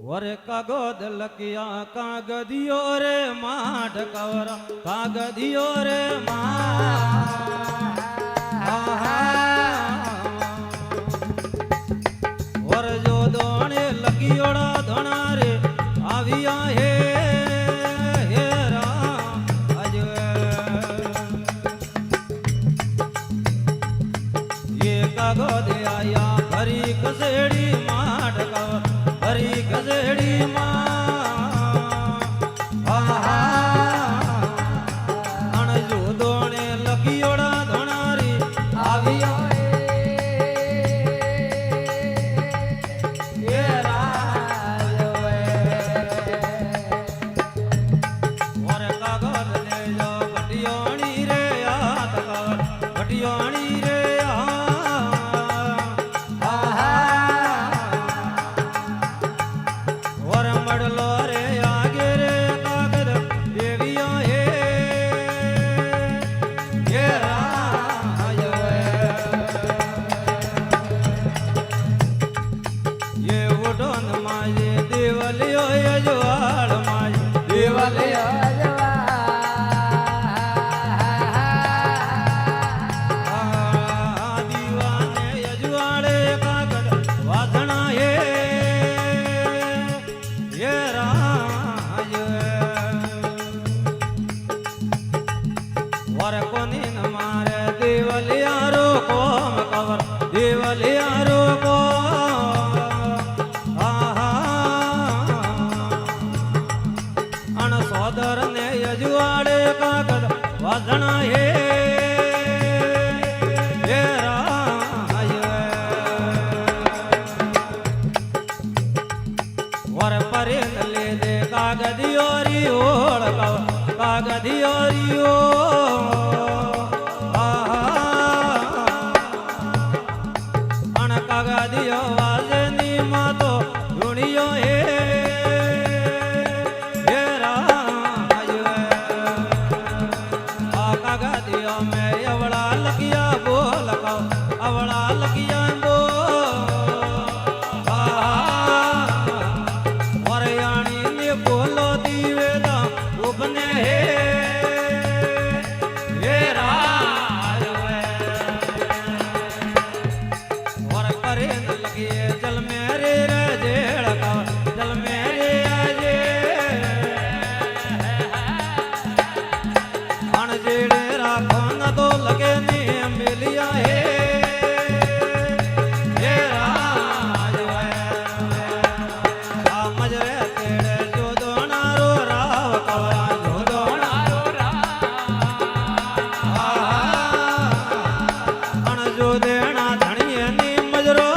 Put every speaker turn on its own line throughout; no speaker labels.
वरे कागद लकिया कागदियो रे माठ कवरा कागदियो रे वर जो दोणे लकियोड़ा धोना रे आविया हे कागद आया भरी कसेड़ी माठ कवर भरी कसेड़ी अण जो दोणे लकियोड़ा धोणारी आविया और कागद दे जो भटियोणी रे हाथ कवर भटियोणी रे देवलियारो को अण सोदर ने यजुआड़े कागद वादना हे वर परे ले दे कागदियोरी ओढ़ कागदियोरी ओ कागदियो वाजनी मातो धुनियो हे कागदियो में अवड़ा लगिया बोल अवड़ा लगिया वरयाणी ने बोलो दीवेदा उपने हे जल मेरे जेड़ का जल मेरे आजे अण जेड़े राखो न तो लगे नी मिलिया हे मजरे तेड़े जो दोनारो राव कवरा जो दोनारो अण जो देना धनिए नी मजरो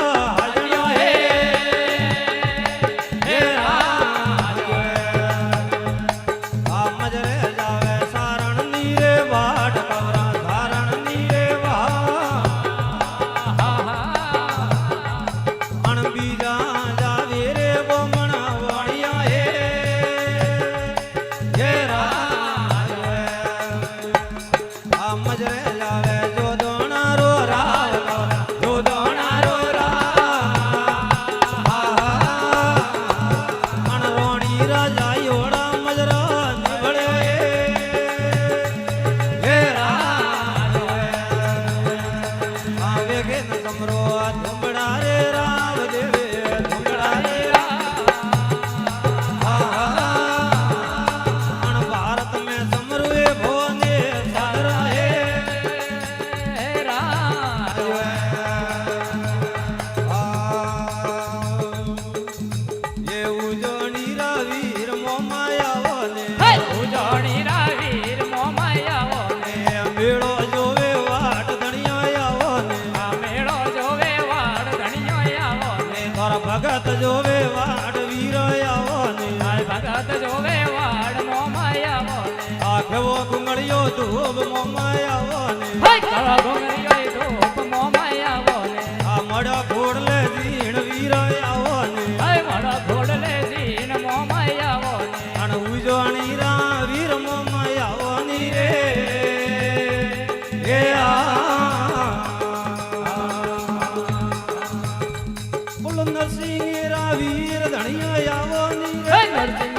भगत जोवे वाड़ वीर आवो ने भगत जोवे वाड़ मोमाया आवो ने आखे वो घुंगड़ियो धूप मोमाया आवो ने घुंगड़ियो धूप मोमाया आवो ने आ मड़ा घोड़ले जीण वीर आवो ने मड़ा घोड़ले जीण मोमाया आवो ने अण उजो अणीरा वीर मोमाया आवो नी रे नरसिंह वीर धनिया આવો ની રે
નરસિંહ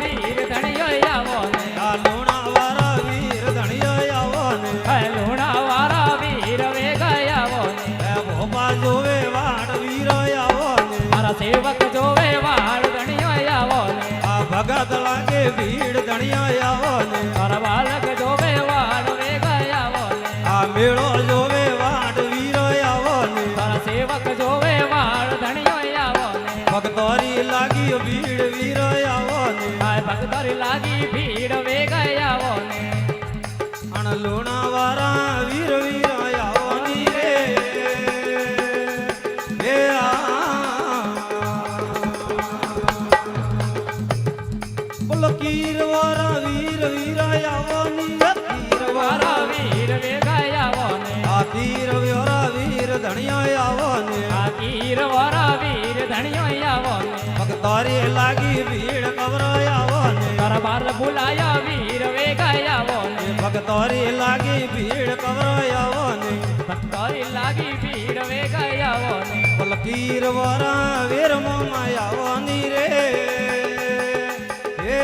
વીર ધણિયો આવો ને
આ લુણા વાળા વીર ધણિયો આવો ને
લુણા વાળા વીર વેગાય આવો ને
ભોપા જોવે વાડ વીર આવો ને
મારા સેવક જોવે વાળ ધણિયો આવો ને
આ ભગત લાગે ભીડ ધણિયો આવો ને
મારા બાલક જોવે વાળ વેગાય આવો ને
આ મેળો જોવે વાડ વીર આવો ને
મારા સેવક જોવે વાળ ધણિયો આવો ને
ભક્તોરી લાગી ભીડ વીર આવો ને
ભક્તોરી લાગી ભીડ વેગાય આવો ને
અણ લુણા વાળા વીર વીર આવો ની રે હે બોલ કીર વાળા વીર વીર આવો ની કીર
મારા
વાળા
વીર વેગાય આવો ને
આ કીર વાળા વીર ધણિયા આવો ને
આ કીર વાળા વીર ધણિયો આવો ને
ભક્તોરી લાગી ભીડ કવરાય આવો ને
દરબાર બોલાયા વીર વેગાય આવો ને
ભક્તોરી લાગી ભીડ કવરાય આવો ને
ભક્તોરી લાગી ભીડ વેગાય આવો ને
પલકીર વાળા વીર મોમાય આવો ની રે હે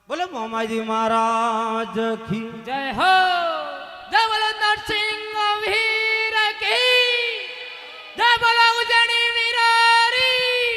બોલે મોમાજી મહારાજ કી
જય હો જય બોલો નરસિંહ વીર કી જય બોલો ઉજણી વીરારી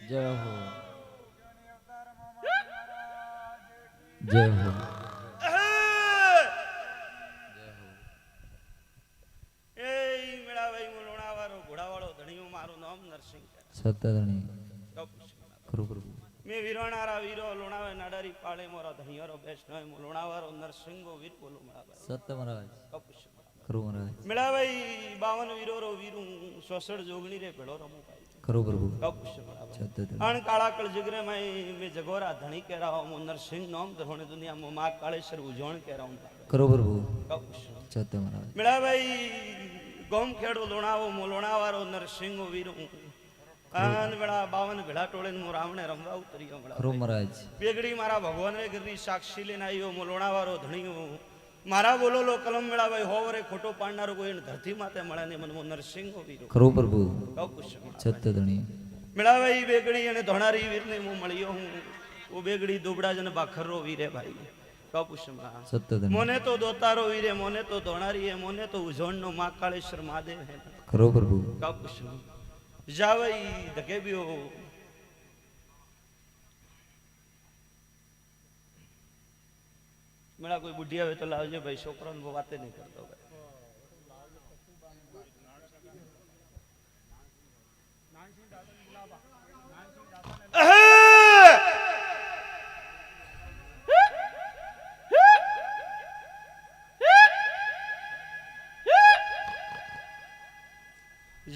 जय हो जय हो સત્તરણી કરું કરું
મે વીરવાણારા વીરો લોણાવે નાડારી પાળે મોરા ધણિયારો બેસનો લોણાવારો નરસિંગો વીર બોલો મળાવા
સત્ત મહારાજ કરું મહારાજ
મેળાભાઈ 52 વીરો રો વીરું 66 જોગણી રે ભેળો રમો ભાઈ
કરું પ્રભુ
સત્તરણી અણ કાળાકળ જગરે માં મે જગોરા ધણી કેરાવ મો નરસિંહ નામ ધોણે દુનિયા મો મા કાળેશ્વર ઉજવણ કેરાવ
કરું પ્રભુ સત્ત મહારાજ
મેળાભાઈ ગોમ ખેડો લોણાવો મો લોણાવારો નરસિંગો વીરું આન વેળા 52 ભેળા ટોળે મો રામણે રમવા ઉતર્યો
કરું મહારાજ
બેગડી મારા ભગવાન રે ગરી સાક્ષી લઈને આવ્યો મો લોણાવારો ધણીયો મારા બોલોલો કલમ મેળાભાઈ હોવરે ખોટો પાડનારો કોઈ ધરતી માતે મળે ને મન નરસિંહો વીરો
કરું પ્રભુ સત્તરણી
મેળાભાઈ બેગડી અને ધોણારી વીરને હું મળ્યો હું ઓ બેગડી દુબડા જન બાખરો વીરે ભાઈ કપુષમા
સત્તરણી
મોને તો દોતારો વીરે મોને તો ધોણારી હે મોને તો ઉજોણનો મા કાળેશ્વર મહાદેવ હે
કરું પ્રભુ
કપુષમા જાવઈ ધકેબ્યો
મેળા કોઈ બુઢી આવે તો લાવજે ભાઈ, છોકરાને વાતે નહીં કરતો ભાઈ.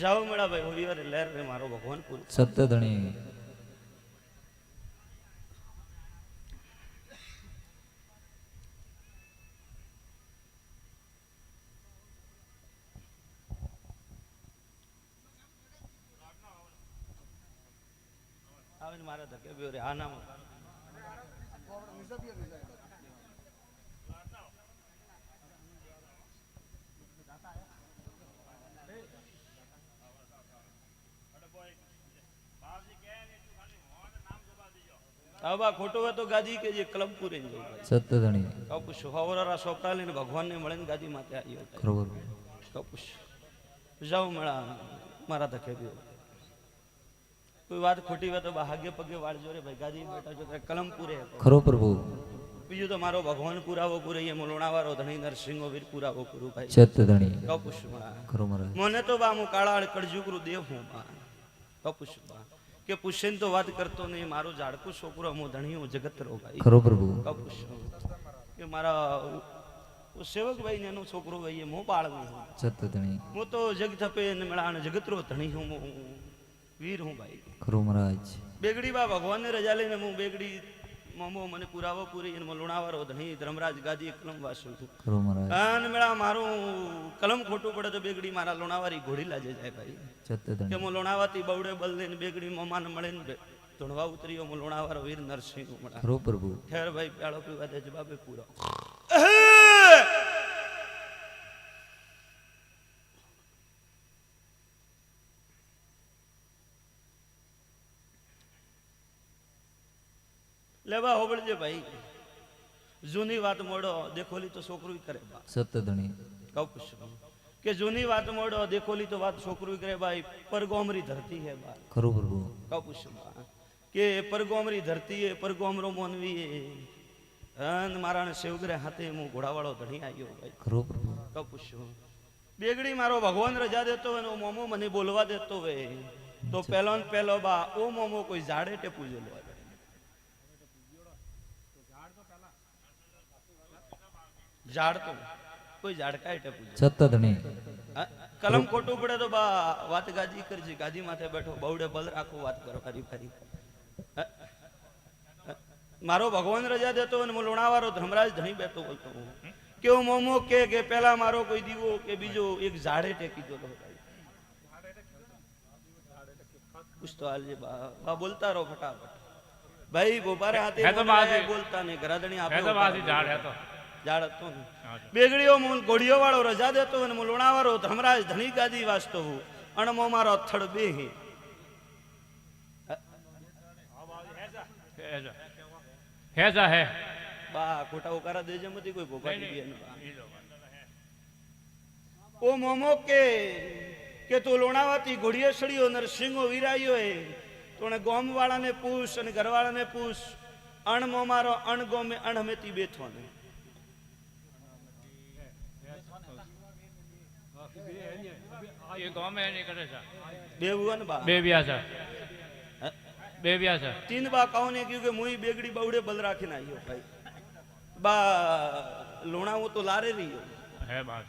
જાઓ મેળા ભાઈ, હોળી વારે લહેર રે મારો ભગવાન પૂરું.
સત્ય ધણી
આવે ને મારા ધકે બેવ રે. હા ના બા ખોટો હોય તો ગાદી કે જે કલમપુરે જવું ભાઈ.
સત્ય ધણી
કપુશ હવરારા સોપડા લઈને ભગવાન ને મળે ને ગાદી માથે આવ્યો
ખરોબર
કપુશ. જાઓ મેળા મારા ધકે બેવ. કોઈ વાત ખોટી હોય તો હાગે પગે વાળજો રે ભાઈ. ગાદી બેઠા છો કલમપુરે.
ખરો પ્રભુ
બીજું તો મારો ભગવાન પુરાવો પૂરે એ લોણાવાળો ધણી નરસિંહો વીર પુરાવો પૂરું ભાઈ.
સત્ય ધણી
કપુશ મેળા
ખરો મહારાજ
મને તો બા હું કાળાળ કળજુગરું દેવ હું બા. કપુશ બા કે પુષ્યન તો વાત કરતો નહીં, મારો ઝાડકું છોકરો હું ધણી હું જગત રો ભાઈ.
ખરો પ્રભુ
કપુશ કે મારા સેવક ભાઈ ને એનો છોકરો ભાઈ એ મો બાળ નહીં.
સત્ય ધણી
હું તો જગ થપે ને મેળા જગત રો ધણી હું વીર હું ભાઈ.
ખરો મહારાજ
બેગડી બા ભગવાન ને રજા લઈને હું બેગડી મમો મને પુરાવો પૂરી અને લોણાવાળો ધણી ધર્મરાજ ગાદી કલમ વાસું છું.
ખરો મહારાજ
અને મેળા મારું કલમ ખોટું પડે તો બેગડી મારા લોણાવાળી ઘોડી લાજે જાય ભાઈ.
સત્ય
કે
ધણી
હું લોણાવાથી બવડે બલ લઈને બેગડી મમાને મળે ને ધૂણવા ઉતર્યો હું લોણાવાળો વીર નરસિંહ મળા.
ખરો પ્રભુ
ખેર ભાઈ પ્યાળો પીવા દે જવાબે પૂરો. લેવા હોબળજે ભાઈ, જૂની વાત મોડો દેખોલી તો છોકરું કરે બા.
સત્ય ધણી
કપુશ કે જૂની વાત મોડો દેખોલી તો વાત છોકરું કરે ભાઈ. પરગોમરી ધરતી હે બા.
ખરો પ્રભુ
કપુશ બા કે પરગોમરી ધરતી હે પરગોમરો મોનવી હે. અને મારા શિવગ્રહ હાથે હું ઘોડાવાળો ધણી આવ્યો ભાઈ.
ખરો પ્રભુ
કપુશ બેગડી મારો ભગવાન રજા દેતો હોય ને મોમો મને બોલવા દેતો હોય તો પહેલો ને પહેલો બા ઓ મોમો કોઈ ઝાડે ટેપું જેલો હોય. ઝાડ તો કોઈ ઝાડ કાંઈ ટેપું જેલો.
સત્ય ધણી
હા? કલમ ખોટું પડે તો બા વાત ગાજી કરજે. ગાદી માથે બેઠો બવડે બલ રાખો વાત કરો ફરી ફરી. હા? મારો ભગવાન રજા દેતો હોય ને હું લોણાવાળો ધર્મરાજ ધણી બેઠો બોલતો હું કેવો મોમો કે પેલા મારો કોઈ દીવો કે બીજો એક ઝાડે ટેકી દો. પૂછતો હાલજે બા બોલતા રહો ફટાફટ ભાઈ. ગોપારે હાથે બોલતા ને ઘરાદણી આપે ઝાડ હતો ને બેગડીઓ હું ઘોડીઓ વાળો રજા દેતો હોય ને હું લોણાવાળો ધર્મરાજ ધણી ગાદી વાંચતો હું અણમો મારો થડ બે
હેજા હે
બા ખોટા ઉકારા દેજે મતી કોઈ ભોપાડી બેન બા. ઓ મોમો કે તું લોણાવાથી ઘોડીએ સડ્યો નરસિંહો વીરાયો હે તોને ગોમ વાળાને પૂછ અને ઘરવાળાને પૂછ અણમો મારો અણ ગોમે અણહમેતી બેઠો ને.
એ ગમે એની કરે છે
બેવું ને બા
બે વ્યા છે બે વ્યા છે.
તીન બા કહું કહ્યું કે મુઈ બેગડી બવડે બલ રાખીને આવ્યો ભાઈ. બા લોણાવું તો લારે રહ્યો
હે બાસ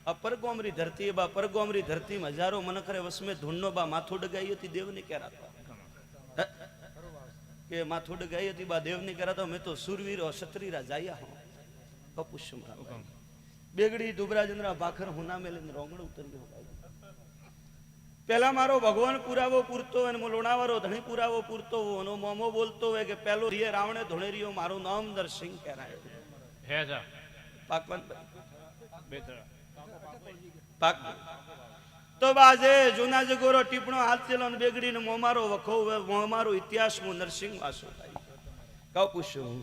આ પરગોમરી ધરતી બા પરગોમરી ધરતીમાં હજારો મનખરે વસમે ધૂણનો બા માથું ડગાઈ હતી દેવને કહેરાતા કે માથું ડગાઈ હતી બા દેવને કહેરાતા મેં તો સુરવીરો ક્ષત્રિરા જાયા હો. કપુશ બેગડી દુબરાજંદ્રા ભાખર હુના મેલીને રોંગણ ઉતર્યો ભાઈ. પેલા મારો ભગવાન પુરાવો પૂરતો હોય હું લોણાવાળો ધણી પુરાવો પૂરતો હોય મોમો બોલતો હોય કે પેલો રીએ રાવણે ધોણેરીઓ મારું નામ નરસિંહ કહેરાય.
હેજા
પાકવાન
બેતરા
પાક તો બાજે જૂના જગોરો ટીપણો હાથ ચેલો ને બેગડીને મોમારો વખો મોમારો ઇતિહાસ હું નરસિંહ વાસો ભાઈ. કહું પૂછું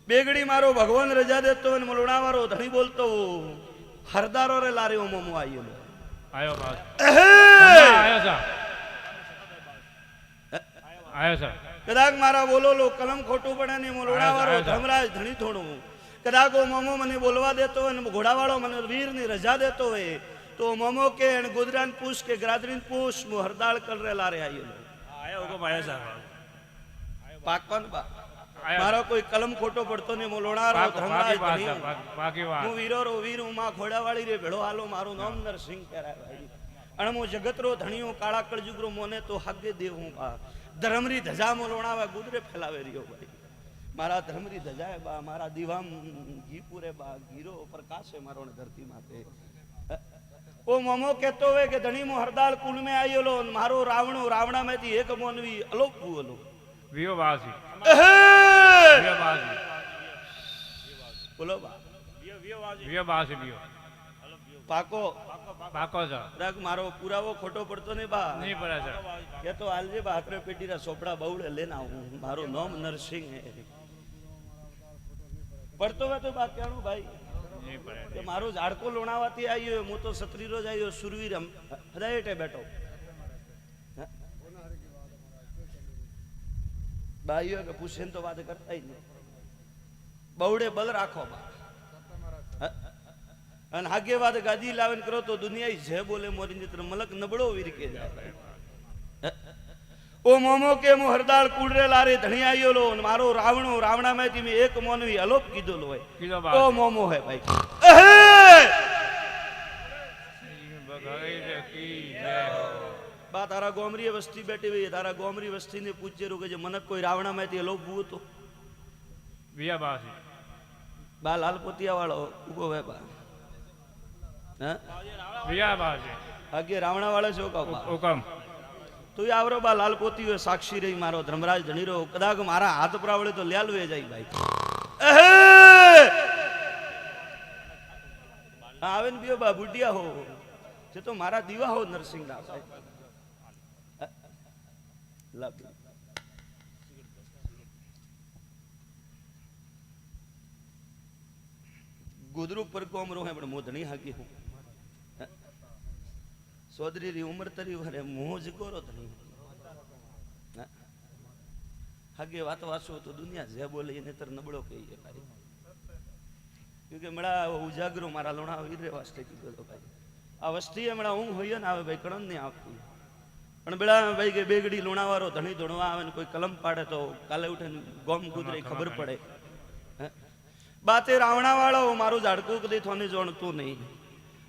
બેગડી મારો ભગવાન રજા દેતો હોય ને લોણાવાળો ધણી બોલતો હરદારો રે લાર્યો મોમો આવ્યો
આયો બાસ આયો છે આયો છે.
કદાચ મારા બોલો લો કલમ ખોટું પડે ને હું લોણાવાળો ધર્મરાજ ધણી થોડું કદાચ મોમો મને બોલવા દેતો હોય ને ઘોડાવાળો મને વીરની રજા દેતો હોય તો મોમો કે એને ગોદરાન પૂછ કે ગ્રાદરીન પૂછ હું હરદાળ કરે લારે આયો
આયો હુકમ આયો સાહેબ
પાકન બા મારો કોઈ કલમ ખોટો પડતો ને મોલોણારો ધર્મરાજ ધણી
બાકી વાત
હું વીરો રો વીર હું માં ઘોડાવાળી રે ભેળો હાલો મારું નામ નરસિંહ કહેવાય ભાઈ અને હું જગતરો ધણીઓ કાળા કળજુગરો મોને તો હાગે દેવ હું બા ધર્મરી ધજા મોલોણાવા ગુદરે ફેલાવે રહ્યો ભાઈ મારા ધર્મરી ધજાએ બા મારા દીવામ ઘીપુરે બા ગીરો પ્રકાશે મારો ને ધરતી માતે ઓ મોમો કહેતો હોય કે ધણી મો હરદાળ કુલ में આયેલો મારો રાવણો રાવણામાંથી એક મોનવી અલોપ ભૂલો
વિયો વાસી વિયો વાસી
બોલો બા
વિયો વાસી વિયો
પાકો
પાકો સર
રાગ મારો પુરાવો ખોટો પડતો ને બા
નહીં પડે સર
કે તો આલજે બા હાથરે પેટીના સોપડા બહુડે લેના હું મારું નામ નરસિંહ હે પડતો હોય તો બા કેણું ભાઈ
નહીં પડે
કે મારો ઝાડકો લોણાવાથી આવ્યો હું તો સત્રીરો જ આવ્યો સુરવીર હદાયટે બેઠો ભાઈઓ કે પૂછે તો વાત કરતા જ નહીં બહુડે બલ રાખો બા અને આગે વાત ગાદી લાવીને કરો તો દુનિયા જે બોલે મોરી નિત્ર મલક નબળો વીરકે જાય ઓ મોમો કે હું હરદાળ કુડરે લારે ધણી આયોલો ને મારો રાવણો રાવણામાંથી મેં એક મોનવી અલોપ કીધોલો હોય ઓ મોમો હે ભાઈ બા તારા ગોમરી વસ્તી બેઠી હોય તારા ગોમરી વસ્તી ને પૂછેરું કે જે મનક કોઈ રાવણામાંથી અલોપ ભૂ તો
વિયા વાસી
બા લાલપોતિયા વાળો ઉભો હે બા
વિયા વાસી
આગે રાવણા વાળા છો કા
હુકમ
તું આવરો બા લાલપોતી હોય સાક્ષી રહી મારો ધર્મરાજ ધણીરો કદાચ મારા હાથ પ્રાવળે તો લ્યાલવે જાય ભાઈ આવે ને બીઓ બા બુઢિયા હો જે તો મારા દીવા હો નરસિંહ ના ભાઈ ગુદરૂ પર કોમ રો હે પણ મોધણી હાકી હું સોદરી રી ઉમર તરી વરે મોજ કોરો ધણી હાગે વાત વાસો તો દુનિયા જે બોલે એને તર નબળો કહીએ ભાઈ ક્યોંકि મળા ઉજાગરો મારા લોણા વીર વાસ્તે કીધો તો ભાઈ આ વસ્તી હમણાં ઊંઘ હોય ને આવે ભાઈ કણન નહીં આવતી પણ બેડા ભાઈ કે બેગડી લોણાવાળો ધણી ધોણવા આવે ને કોઈ કલમ પાડે તો કાલે ઉઠીને ગોમ ગુદરે ખબર પડે બાતે રાવણા વાળો મારું ઝાડકું કદી થોને જોણતું નહીં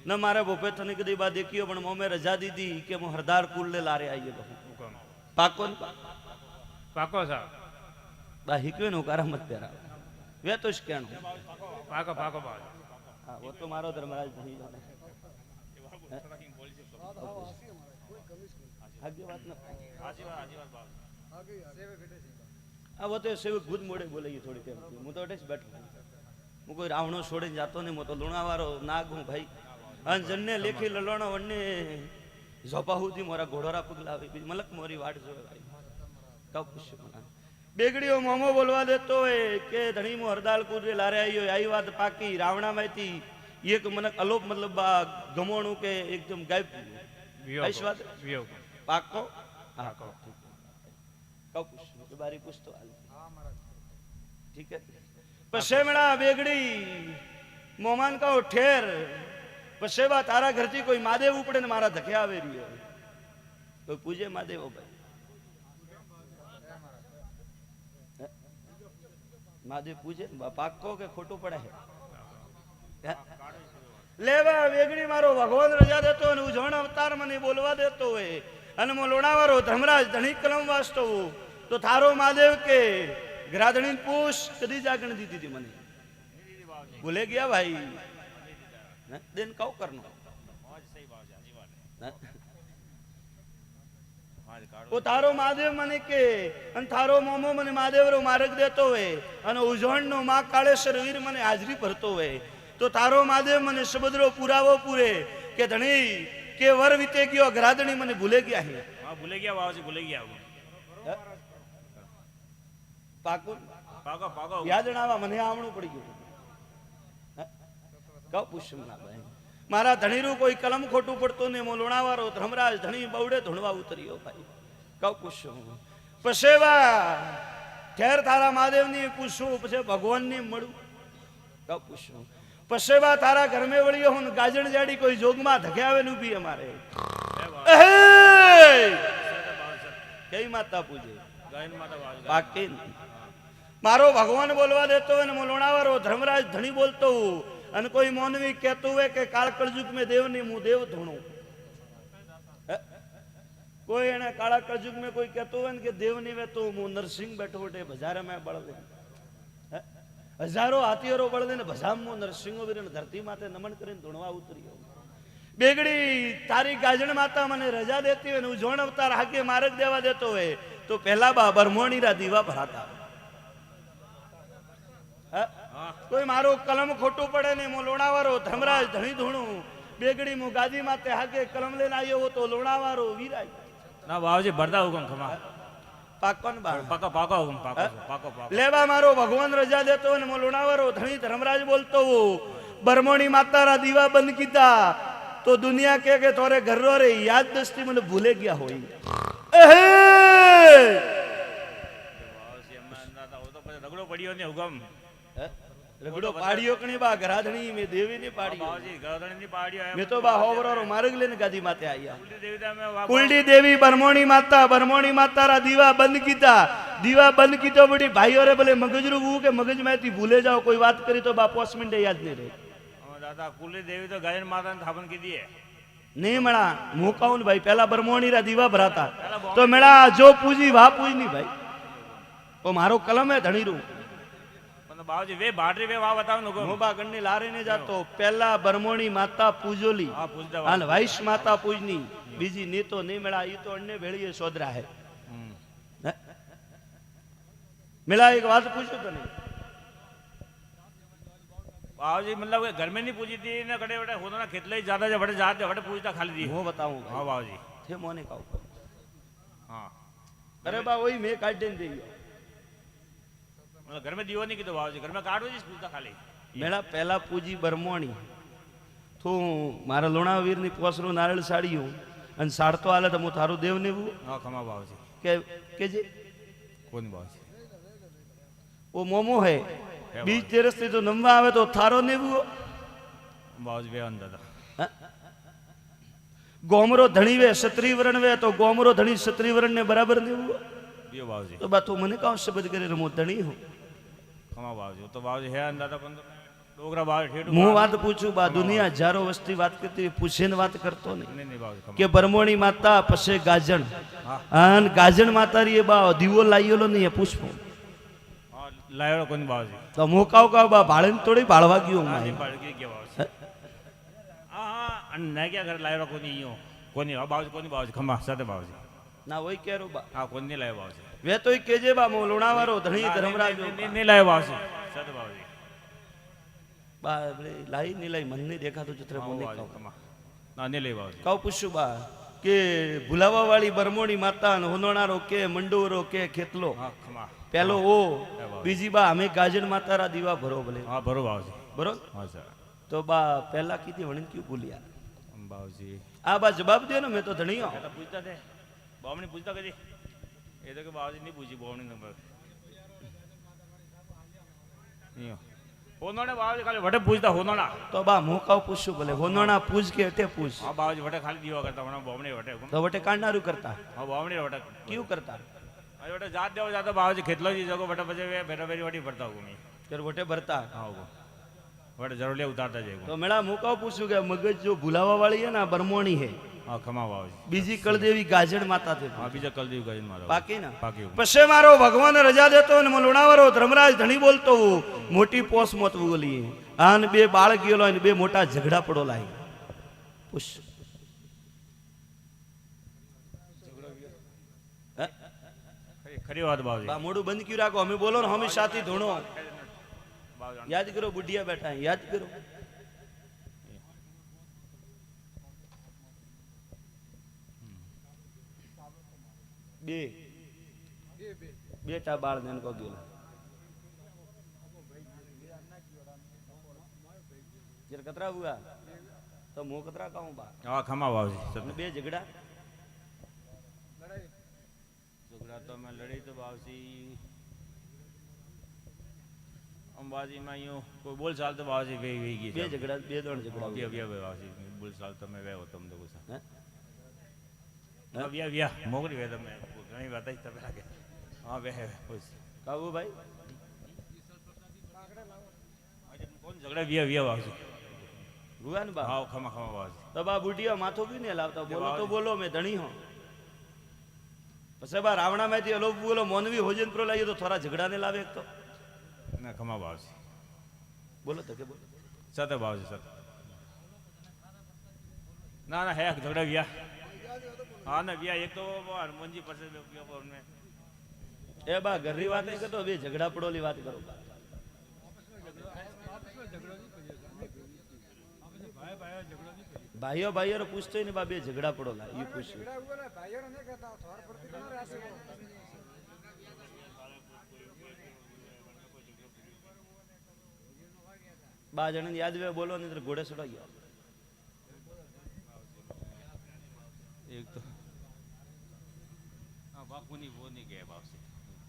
ન મારે ભોપે થને કદી બા દેખ્યો પણ મોમે રજા દીધી કે હું હરદાર કુલ લારે આવીએ પાકો
પાકો સર
બા હિકવે નો કારામત પેરા વે તો કેણ
પાકો પાકો
હા વો તો મારો ધર્મરાજ નહીં જાણે આગે વાત ન આ વો તો સેવક ભૂત મોડે બોલે થોડી ટાઈમ હું તો અટેચ બેઠો હું કોઈ રાવણો છોડીને જાતો નહીં હું તો લુણાવાળો નાગ હું ભાઈ અને જન્ને લેખી લલોણો વન્ને ઝોપાહુથી મોરા ઘોડોરા પગલા આવી મલક મોરી વાટ જોવે ભાઈ કઉ પૂછ્યું મને બેગડીઓ મોમો બોલવા દેતો હોય કે ધણી મો હરદાળ કુદરે લારે આવ્યો આવી વાત પાકી રાવણામાંથી એક મનક અલોપ મતલબ ગમોણું કે એકદમ ગાયબ વાત પાકો હા કઉ પૂછ્યું કે બારી પૂછતો હાલ ઠીક હે પસેમડા બેગડી મોમાન કહો ઠેર પસેબા તારા ઘરથી કોઈ માદેવ ઉપડે ને મારા ધકે આવે રહ્યો કોઈ પૂજે માદેવો ભાઈ માદેવ પૂજે પાકો કે ખોટું પડે લેવા વેગડી મારો ભગવાન રજા દેતો અને ઉજવણ અવતાર મને બોલવા દેતો હોય અને મો લોણાવાળો ધર્મરાજ ધણી કલમ વાંચતો તો થારો માદેવ કે ગ્રાધણી પૂછ કદી જાગણ દીધી थी મને ભૂલે ગયા ભાઈ દેન કઉ કરનો ઓ તારો મહાદેવ મને કે અને થારો મોમો મને મહાદેવરો માર્ગ દેતો હોય અને ઉજવણ નો માં કાળેશ્વર વીર મને હાજરી ભરતો હોય તો તારો મહાદેવ મને સબદરો પુરાવો પૂરે કે ધણી કે વર વીતે ગયો ગ્રાધણી મને ભૂલે ગયા હે
હા ભૂલે ગયા બાવાજી ભૂલે ગયા
પાકો
પાકો પાકો
યાદ જણાવા મને આવણું પડી ગયું કઉ પૂછું ના ભાઈ મારા ધણીરું કોઈ કલમ ખોટું પડતો ને મો લોણાવાળો ધર્મરાજ ધણી બવડે ધોણવા ઉતર્યો ભાઈ કઉ પૂછું પસેવા ખેર તારા મહાદેવની પૂછું પછી ભગવાનની મળું કહું પૂછું પછી બા તારા ઘર મેં વળ્યો હું ગાજણ જાડી કોઈ જોગમાં ધકે આવે નું બી અમારે કઈ માતા પૂજે બાકી મારો ભગવાન બોલવા દેતો હોય ને લોણાવાળો ધર્મરાજ ધણી બોલતો હું અને કોઈ મૌનવી કહેતું હોય કે કાળ કળજુગ મેં દેવ નહીં હું દેવ ધૂણું કોઈ એને કાળા કળજુગ में कोई कहतो હોય ને કે દેવ ની વે તો હું નરસિંહ બેઠો બેઠે બજારે में બળ દે હજારો હાથીઓરો બળ દે ને ભજામ હું નરસિંહો વીર ધરતી માથે નમન કરીને ધૂણવા ઉતર્યો બેગડી તારી ગાજણ માતા મને રજા દેતી હોય ને હું જોણ અવતાર હાકે માર્ગ દેવા દેતો હોય તો પહેલા બા બરમોણી રા દીવા ભરાતા કોઈ મારો કલમ ખોટું પડે ને હું લોણાવાળો ધર્મરાજ ધણી ધૂણું બેગડી હું ગાદી માથે હાકે કલમ લઈને આવ્યો હો તો લોણાવાળો વીરાય
ના બાવજી ભરતા હુકમ ખમા
પાકોન બા
પાકો પાકો હુકમ પાકો પાકો
લેવા મારો ભગવાન રજા દેતો ને હું લોણાવાળો ધણી ધર્મરાજ બોલતો હું બરમોણી માતારા દીવા બંધ કીધા તો દુનિયા કે તોરે ઘર રે યાદ દસ્તી મને ભૂલે ગયા હોય
રગડો પડ્યો ને હુકમ
રગડો પાડ્યો કણી બા ગરાધણી મે દેવી ને પાડ્યો
બાવજી ગરદણ ની પાડ્યો
મે તો બા હોવરો માર્ગ લઈને ગાદી માથે આયા
કુલડી દેવતા મે
કુલડી દેવી બરમોણી માતા રા દીવા બંધ કીધો બડી ભાઈઓ રે ભલે મગજરું હું કે મગજ માંથી ભૂલે જાઓ કોઈ વાત કરી તો બા 5 મિનિટ યાદ નહીં રહે
દાદા કુલડી દેવી તો ગાયન માતા ને થાપન કીધી હે
નહીં મળા હું કહું ને ભાઈ પેલા બરમોણી રા દીવા ભરાતા તો મેળા જો પૂજી વા પૂજ નહીં ભાઈ તો મારો કલમ હે ધણીરું
બાવજી વે બાટરી વે વા બતાવ નો
મોબા ગણની લારે ને જાતો પેલા બરમોણી માતા પૂજોલી
હા પૂજતા
અને વાઈશ માતા પૂજની બીજી ને તો નહીં મેળા ઈ તો અન્ય ભેળીએ સોદરા હે મેળા એક વાત પૂછું તને
बाबूजी मतलब घर में नहीं पूजी थी ना कड़े बड़े होना खेतले ज्यादा जब बड़े जाते बड़े पूछता खाली दी
वो बताऊं
हाँ बाबूजी
थे मोने कहूं
हाँ
अरे बा वही मैं काट देन दे
मतलब घर में दीवा नहीं की तो बाबूजी घर में काटो जी पूछता खाली
मेरा पहला पूजी बरमोणी तो मारा लोणावीर ની પોસરો નારળ સાડીયું અને સાડતો આલે તો હું થારું દેવ નેવું
હા ખમા બાબૂજી
કે જે
કોણ બાબૂજી
वो मोमो है बीच तेरस से तो नमवा आवे तो थारो नेवो
बाबूजी वे अंदर
गोमरो धणी वे क्षत्रिय वर्ण वे तो गोमरो धणी क्षत्रिय वर्ण ने बराबर नेवो
बियो बाबूजी
तो बात तू मने कौन शब्द करे रमो धणी हो
खमा बाबूजी तो बाबूजी है अंदर तो डोगरा बाबू ठेठू
હું વાત પૂછું બા દુનિયા હજારો વસ્તી વાત કરતી પૂછીને વાત કરતો નહીં
नहीं बाबूजी
કે બરમોણી માતા પછી ગાજણ અને ગાજણ માતા રી બા દીવો લાયેલો નહીં પુષ્પ
हाँ लायो कोण बाबूजी
તો મોકાવ કા બા ભાળીને થોડી ભાળવા ગયો
हाँ
હું
जी पढ़ के क्या बाबूजी हाँ हाँ अन्ना क्या कर लायो कोणी यो कोणी बाबूजी कोणी बाबूजी खमा साथे बाबूजी
ના હોય કેરો બા
हाँ कोणी नहीं लायो बाबूजी
વે તોય કેજે બા મો લોણાવાળો ધણી ધર્મરાજ
नहीं लायो बाबूजी साथे बाबूजी
બા લાઈ નહીં લાઈ મન નહીં દેખાતું ચિત્ર
हाँ
મને
बाबूजी खमा ना नहीं ले बाबूजी
કહું પૂછું બા કે ભુલાવા વાળી બરમોણી માતા ને હોનોણારો કે મંડોરો કે ખેતલો
हाँ खमा
પેલો ઓ બીજી બા અમે ગાજણ માતારા દીવા ભરો ભલે
हाँ भरो बाबूजी
બરોબર
हाँ सर
તો બા પહેલા કીધી વણીને ક્યું ભૂલ્યા
बाबूजी
આ બા જવાબ દે ને મેં તો ધણીયો
तो पूछता थे बावणी पूछता कदी ये तो के बाबूजी नहीं पूछी बावणी नंबर नहीं होनोने बाबूजी खाली वटे पूछता होनोना
તો બા મોકાવ પૂછું ભલે હોનોણા પૂછ કે અટે પૂછ
हाँ बाबूजी वटे खाली दीवा करता वना बावणी वटे
તો વટે કાંડારું કરતા
हाँ बावणी वटे
ક્યું કરતા
अरे वटे जात देव जाता बाबूजी खेतलो जी जगो वटे बजे वे फेरा फेरी वटी भरता हूँ मैं
કે વટે ભરતા
हाँ वो वटे जरूर ले उतारता जाएगा
તો મેળા મોકાવ પૂછું કે મગજ જો ભુલાવા વાળી હે ના બરમોણી હે
हाँ खमा बाबूजी
બીજી કળદેવી ગાજણ માતા છે
हाँ बीजा कल दी गजन मारो
બાકી ના
बाकी
પછી મારો ભગવાન રજા દેતો ને લોણાવાળો ધર્મરાજ ધણી બોલતો હું મોટી પોસ મોત બોલી આન બે બાળ ગયેલો ને બે મોટા ઝઘડા પડો લાઈ પુષ
खरी बात बाबूजी
બા મોડું બંધ ક્યું રાખો અમે બોલો ને હમે સાથી ધૂણો
बाबूजी
યાદ કરો બુઢિયા બેઠા હે, યાદ કરો બે બેટા બાળ ને કો ગયેલો જર કતરા હુઆ તો મો કતરા કહું બા
हाँ खमा बाबूजी
અને બે ઝઘડા
झगड़ा तो मैं लड़ी तो बाबूजी अंबाजी में यूँ કોઈ બોલ ચાલ તો બાવજી વે વે ગઈ
બે ઝઘડા બે ત્રણ ઝઘડા
બે બે બાવજી બોલ ચાલ તમે વેવો તમે તો ગુસા
હે?
વ્યા વ્યા મોગરી વે તમે ઘણી વાત જ તમે લાગે હા વે હે ખુશ
કાબુભાઈ
કોણ ઝઘડા વ્યા વ્યા બાવજી
ભુવાન બા
હા ખમા ખમા બાવજી
તો બા બુઢિયા માથો બી ને લાવતા બોલો તો બોલો મેં ધણી હો પછી બા રાવણામાંથી અલોપ બોલો મોનવી હોજન પ્રો લાવીએ તો થોડા ઝઘડાને લાવે એક તો
ના ખમા બાવજી
બોલો તો કે બોલો
સતે બાવજી સતે ના ના હે ઝઘડા વ્યા હા ના વ્યા એક તો હનુમાનજી પાસે
એ બા ઘરની વાત નહીં કરતો બે ઝઘડા પડોલી વાત કરો ભાઈઓ ભાઈઓ પૂછતો ને બા બે ઝઘડા પડોલા એ પૂછ્યું બા જણ યાદ વે બોલો ને ઘોડે ચડાઈ ગયા
એક તો હા બાપુની વો નહીં ગયા બાવજી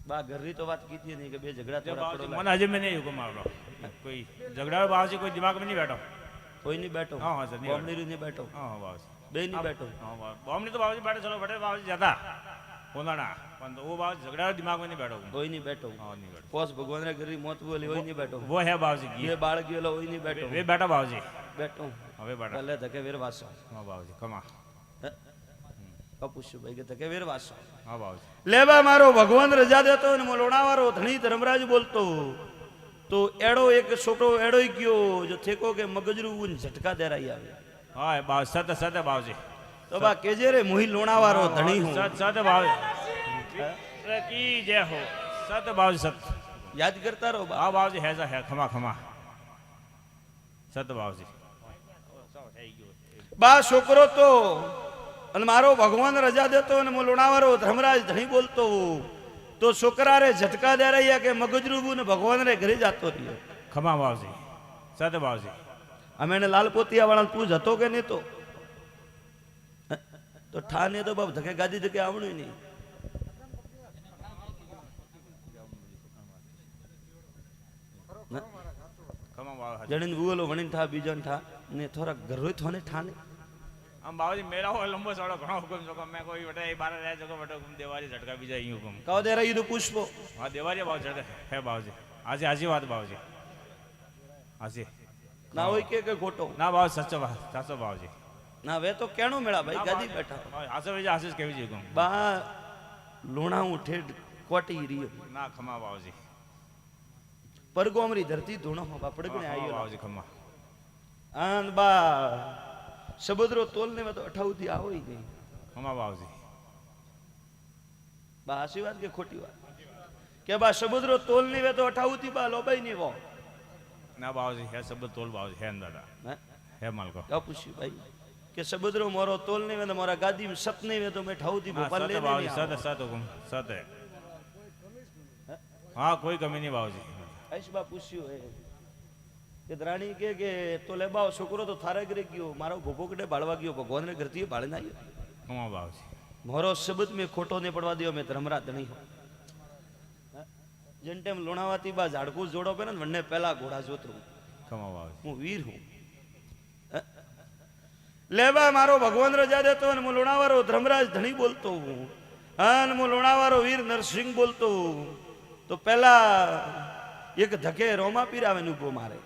બા ઘરની તો વાત કીધી નહીં કે બે ઝઘડા થોડા પડોલા
મને હજી મેં નહીં હુકમ આવડો કોઈ ઝઘડા બાવજી કોઈ દિમાગ में नहीं बैठो
કોઈ નહીં બેઠો
હા, હા, સર, નહીં
બોમડીરી નહીં બેઠો
हाँ हाँ बावजी
બે નહીં બેઠો
हाँ बॉम्ब तो बावजी बैठे चलो बैठे बावजी जाता कोंदाना पण वो बावजी झगड़ा दिमाग में नहीं बैठो
કોઈ નહીં બેઠો
हाँ नहीं बैठो
પોસ ભગવાન ઘરી મોત બોલી હોય નહીં બેઠો
वो है बावजी की
બે બાળ ગયેલો હોય નહીં બેઠો
वे बैठा बावजी
બેઠો
हाँ वे बैठा
ભલે ધકે વીર વાસો
हाँ बावजी कमा
પૂછ્યું ભાઈ કે ધકે વીર વાસો
हाँ बावजी
લેવા મારો ભગવાન રજા દેતો ને લોણાવારો ધણી ધર્મરાજ બોલતો તો એડો એક છોટો એડો ગયો જો થેકો કે મગજરું ઝટકા દેરાઈ આવે
हाँ बाव सत सत बावजी
તો બા કેજે રે મોહી લોણાવારો ધણી હું
सत सत बावजी अरे की जय हो सत बावजी सत
યાદ કરતા રહો બા
हाँ बावजी है सा है खमा खमा सत बावजी
બા છોકરો તો અને મારો ભગવાન રજા દેતો અને લોણાવારો ધર્મરાજ ધણી બોલતો તો છોકરા રે ઝટકા દેરાયા કે મગજરૂબુ ને ભગવાન રે ઘરે જાતો રહ્યો
खमा बावजी सत बावजी
અમે એને લાલપોતિયા વાળા તું જતો કે નહીં તો ઠાને તો બાપ ધકે ગાદી ધકે આવડું નહીં
खमा बावजी
જણીને ઉગલો વણીને થા બીજો થા ને થોડા ઘરોય થોને ઠાને
हम बाबूजी मेरा हो लंबो सड़ो घणो हुकुम जो मैं कोई बेटा ये बारह रह जो बेटा हुकुम देवारी झटका भी जाई हुकुम
કાવ દે રહી તો પુષ્પો
हां देवारी बाबू झटका है बाबूजी आजी आजी बात बाबूजी आजी
ના હોય કે ખોટો
ना बाबू सच्चो बात साचो बाबूजी
ના વે તો કેણો મેળા ભાઈ ગાદી બેઠા
आसो विजा आशीष केवी जी हुकुम
બા લુણા હું ઠેડ કોટી રહ્યો
ना खमा बाबूजी
પરગો અમરી ધરતી ધૂણો બા પડગણે
हाँ,
આવ્યો
बाबूजी खमा
આન બા સબુદ્રો તોલને તો અઠાવતી આવો ય નહીં
खमा बाबूजी
બા હાસી વાત કે ખોટી વાત કે બા સબુદ્રો તોલની વે તો અઠાવતી બા લોબાઈ ની વો
ना बाबूजी है सब तोल बाबूजी है दादा
હે
है मालको
કા પૂછ્યું ભાઈ કે સબુદ્રો મોરો તોલની વે તો મારા ગાદી में सत नहीं वे तो मैं ठाऊती
हाँ,
भोपाल
सत
ले
है बाबूजी
नहीं
सत है सत हुकुम सत है हाँ कोई कमी नहीं बाबूजी
આઈશ બા પૂછ્યું હે કે દ્રાણી કે તો લે બાવ છોકરો તો થારે ઘરે ગયો મારો ભોપો કડે બાળવા ગયો ભગવાન ને ઘરથી બાળે ના આવ્યો
खमा बाबूजी
મોરો શબ્દ મેં ખોટો ને પડવા દયો મેં ધર્મરાજ ધણી હો જેન ટાઈમ લોણાવાતી બા ઝાડકું જોડો પે ને વણને પહેલા ઘોડા જોતરું
खमा बाबूजी
હું વીર હું લેવા મારો ભગવાન રજા દેતો અને હું લોણાવારો ધર્મરાજ ધણી બોલતો હું અને હું લોણાવારો વીર નરસિંહ બોલતો તો પહેલા એક ધકે રોમા પીરાવે ને ઉભો મારે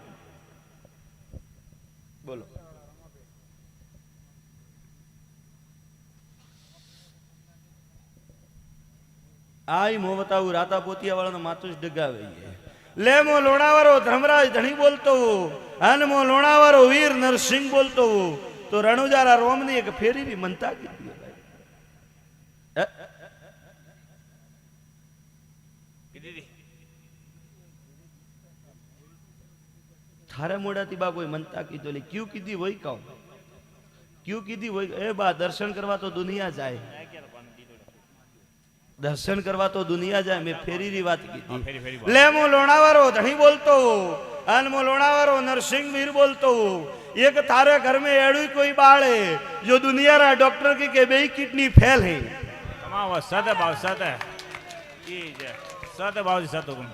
બોલો આઈ મોવતાવું રાતા પોતિયા વાળાનો માથું જ ડગાવે લે મો લોણાવારો ધર્મરાજ ધણી બોલતો અને મો લોણાવારો વીર નરસિંહ બોલતો તો રણુજારા રોમની એક ફેરી બી મનતા કીધી
दीदी
થારે મોડાથી બા કોઈ મનતા કીધો લે ક્યુ કીધી હોય કહું ક્યુ કીધી હોય એ બા દર્શન કરવા તો દુનિયા જાય દર્શન કરવા તો દુનિયા જાય મેં ફેરીની વાત
हाँ,
કીધી
फेरी फेरी
લે મો લોણાવારો ધણી બોલતો અને મો લોણાવારો नरसिंह वीर बोलतो एक तारे घर में एड़ू कोई बाड़े जो दुनिया रा डॉक्टर की के बेई किडनी फेल है
खमा बाबू सत है बाबू सत है की जय सत है बाबूजी सत हुकुम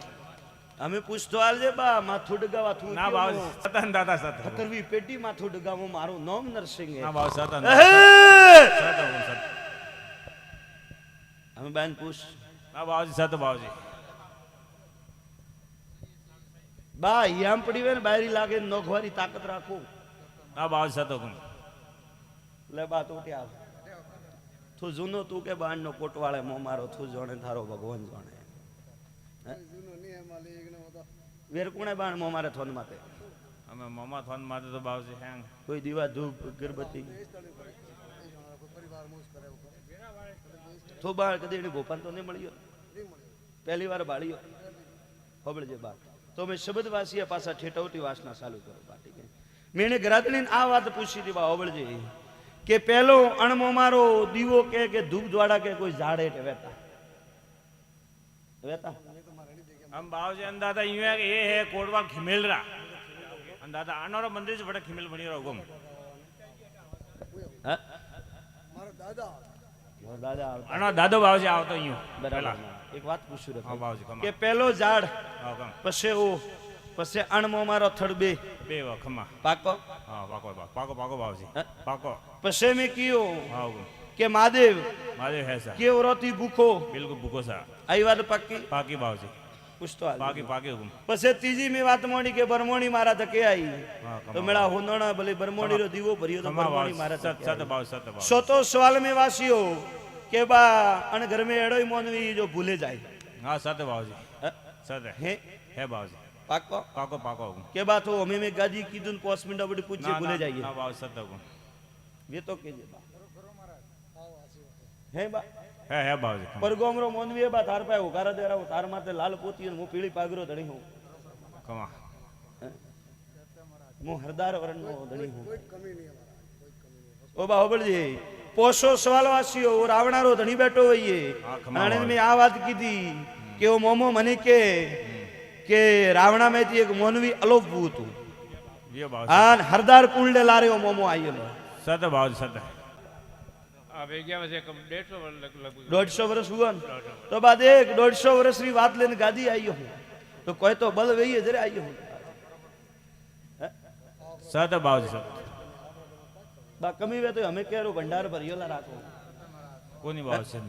અમે પૂછતો હાલજે બા માથું ડગાવા થું
ના બાવજી સતન દાદા સત
ખતરવી પેટી માથું ડગાવું મારું નામ નરસિંહ હે.
ના બાવ સતન
એહે!
સત
અમે બેન પૂછ
ના બાવજી સત બાવજી
બા યામ પડી હોય ને બાયરી લાગે ને નોખવાની તાકાત રાખો.
ના બાવજી સત હુકમ
લે બા તું ત્યાં તું જૂનો તું કે બાણ નો કોટવાળે મો મારો તું જોણે થારો ભગવાન જોણે વેર કોણે બાણ મો મારે થોન માતે
અમે મમા થોન માથે તો બાવજી હેંગ
કોઈ દીવા ધૂપ અગરબત્તી તો બાળ કદી એને ગોપાલ તો નહીં મળ્યો પહેલી વાર બાળ્યો ખબરજે બા તો મેં શબ્દવાસીએ પાછા ઠેઠવટી વાસના ચાલુ કરો બાટી કે મેને ગરાદણીને આ વાત પૂછી હતી બા હોબળજે કે પહેલો અણમો મારો દીવો કે ધૂપ દ્વાડા કે કોઈ ઝાડે કે વેતા વેતા
हम बावजी अंदादा यूं है कि ये है कोटवा खिमेल रहा अंदादा आनारो मंदिर से बड़ा खिमेल बनी रहा हुकुम
હા મારો દાદા
आना दादो बावजी आओ तो यूं
બરાબર એક વાત પૂછું
हां बावजी खमा
કે પહેલો ઝાડ
हां कम
પછી ઓ પછી અણમો મારો થડબે
बे वा खमा
પાકો
हां पाको पाको पाको बावजी
हाँ?
पाको
પછી મેં કીયો
हां हुकुम
કે મહાદેવ
मारे है सा
કે વ્રતી ભૂખો
बिल्कुल बुको सा
આવી વાત પાકી
पाकी बावजी
પૂછતો હાલ
पाकी पाकी हुकुम
પછી ત્રીજી મેં વાત મોડી કે બરમોણી મારા ધકે આવી
हां
તો મેળા હોંદણા ભલે બરમોણી રો દીવો ભર્યો તો
खमा
બરમોણી
बावजी
મારા
सत
ધકે
सत बावजी सत बावजी
સોતો સવાલ મેં વાસ્યો કે બા અને ઘર મેં એડોય મોનવી જો ભૂલે જાય
हां सत बावजी
हाँ?
सत
હે
है बावजी
પાકો
पाको पाको हुकुम
કે બા તો અમે મેં ગાદી કીધું ને 5 મિનિટ બડી પૂછે
ना
ભૂલે
ना
જઈએ
ना बावजी सत हुकुम
વે તો કેજે બા હે બા
है बावजी खमा
પરગોમરો મોનવી બા તાર પાય ઉગારા દેરા હું તાર માથે લાલ પોતી હું પીળી પાગરો ધણી હું
खमा
હું હરદાર વરણનો ધણી હું ઓ બા હોબળજી પોસો સવાલ વાસીઓ ઓ રાવણારો ધણી બેઠો હોઈએ
હા, ખમા
અને
વાળો.
મેં આ વાત કીધી કે ઓ મોમો મને કે રાવણા માંથી એક મોનવી અલોપવું હતું
ये बावजी
હા ને હરદાર કુંડે લારે ઓ મોમો આયેલો
सत बावजी सत
આ ભેગ્યા છે 150 વર્ષ લગભગ
150 વર્ષ હુआ ને તો બાદ એક 150 વર્ષની વાત લઈને ગાદી આવ્યો હું તો કોઈ તો બલ વઈએ જરે આવ્યો હું
सत बावजी सत
બા કમી વે તો અમે કેરો ભંડાર ભર્યોલા રાખો
कोनी बावजी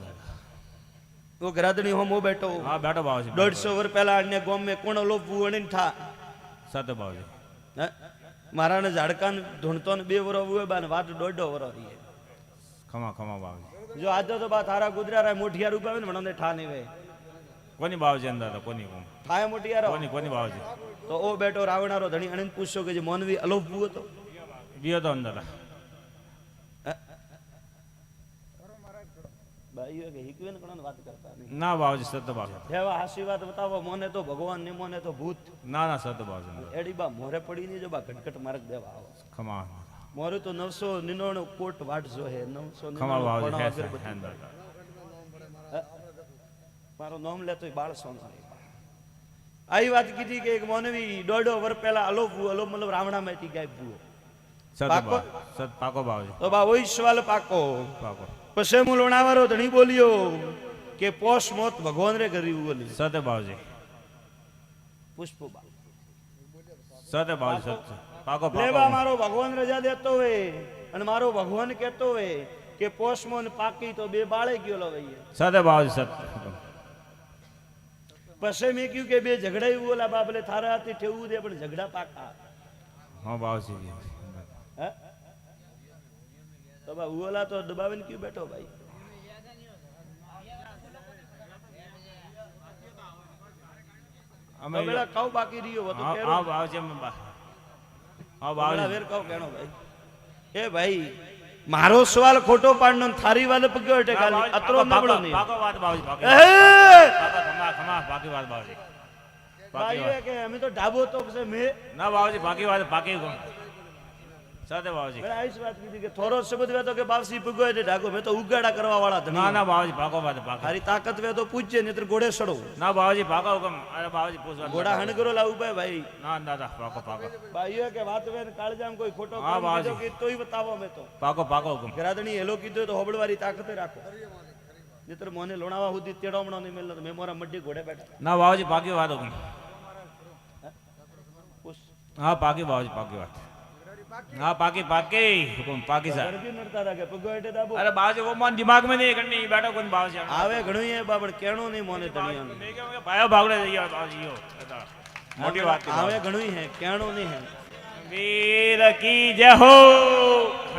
તો ગરાદણી હોમો બેઠો
हाँ बैठो बावजी
150 વર્ષ પહેલા અન્ય ગામ મેં કોણ લોપવું અણીને થા
सत बावजी
હે? મારાને ઝાડકાન ધૂણતો ને 2 વરો હોય બાને વાત 1.5 વરો રહીએ
खमा खमा बावजी
જો આજે તો બા તારા ગુજરારા મોઢિયાર ઉપાવે ને મને ઠા નહીં વે
कोनी बावजी अंदर था कोनी को
ઠાય મોઢિયારો
कोनी कोनी बावजी
તો ઓ બેઠો રાવણારો ધણી અણીને પૂછ્યો કે જે મોનવી અલોપવું હતો
दियो तो अंदर था
ભાઈઓ કે હિકવે ને કોણ વાત કરતા નહીં
ना बावजी सत बावजी
જેવા હાસી વાત બતાવો મોને તો ભગવાન ને મોને તો ભૂત
ना ना सत बावजी
એડી બા મોરે પડી ની જો બા ઘટઘટ માર્ગ દેવા આવો
खमा
મોરે તો 999 કોટ વાટ જો હે 999
खमा बावजी
પણો
है
અગરબત્તી.
अंदर था
હે? મારું નામ લેતો બાળ સોનો આવી વાત કીધી કે એક મોનવી 1.5 વર્ષ પહેલા અલોપવું અલોપ મતલબ રાવણા માંથી ગાયબ ભૂવો
सत
पाको?
बावजी सत पाको बावजी
તો બા ઓઈ સવાલ પાકો
पाको
પછી હું લોણાવારો ધણી બોલ્યો કે પોષ મોત ભગવાન રે કર્યું બોલી
सत बावजी
પુષ્પબા
सत बावजी सत पाको
લે બા
पाको
મારો ભગવાન રજા દેતો હોય અને મારો ભગવાન કહેતો હોય કે પોષ મોન પાકી તો બે બાળે ગયો લો ભાઈ
सत बावजी सत
પછી મેં કહ્યું કે બે ઝઘડાયું બોલા બાપલે થારા હાથી ઠેવું દે પણ ઝઘડા પાકા
हाँ बावजी
હે તો બા ઉઓલા તો દબાવીને ક્યું બેઠો ભાઈ
અમે
તો પેલા કઉ બાકી રહ્યો હતો
हाँ
કેરો
हाँ बावजी हम हाँ
પેલા
बावजी
વેર કઉ કેણો ભાઈ એ ભાઈ મારો સવાલ ખોટો પાડનો ને થારી વાલે પગ્યો એટલે ખાલી અતરો નબળો નહીં
पाको बात बावजी पाको
એહે!
पाको खमा खमा बाकी बात बावजी बाकी
ભાઈઓ
बात
કે અમે તો ઢાબો તો છે મેં
ना बावजी बाकी बात बाकी हुकुम सत बावजी
મેં આવીશ વાત કીધી કે થોરો શબ્દ વે તો કે બાવસી પગ્યો એટલે ઢાકો મેં તો ઉગાડા કરવા વાળા
ना
ધણી
ना बावजी पाको बात पाको
તારી તાકાત વે તો પૂછજે નહીતર ઘોડે સડો
ना बावजी पाको हुकुम अरे बावजी पूछ
ઘોડા હણગરો લાવું ભાઈ ભાઈ
ना दादा पाको पाको
ભાઈઓ કે વાત વે કાળજામ કોઈ ખોટો
હા,
કામ
બાવાજી.
કીધો કે તોય બતાવો મેં તો
पाको पाको हुकुम
ગરાદણી હેલો કીધું તો હોબળવારી તાકાતે રાખો નહીતર મોને લોણાવા સુધી તેડામણો નહીં મેલ મેં મોરા મડ્ડી ઘોડે બેઠા
ना बावजी बाकी बात हुकुम હા પાકી બાવજી પાકી વાત હા પાકી પાકી હુકમ પાકી સા
ગરબી નડતા રાખે પગો હેઠે દાબો
અરે બાવજી વો મન દિમાગ में नहीं करनी बैठो कोन बावजी
આવે ઘણું એ બાબડ કેણો નહીં મોને ધણિયાનું
मैं क्या भाई भागड़े जइयो बावजी यो मोटी बात
આવે ઘણું હે કેણો નહીં હે
वीर की जय हो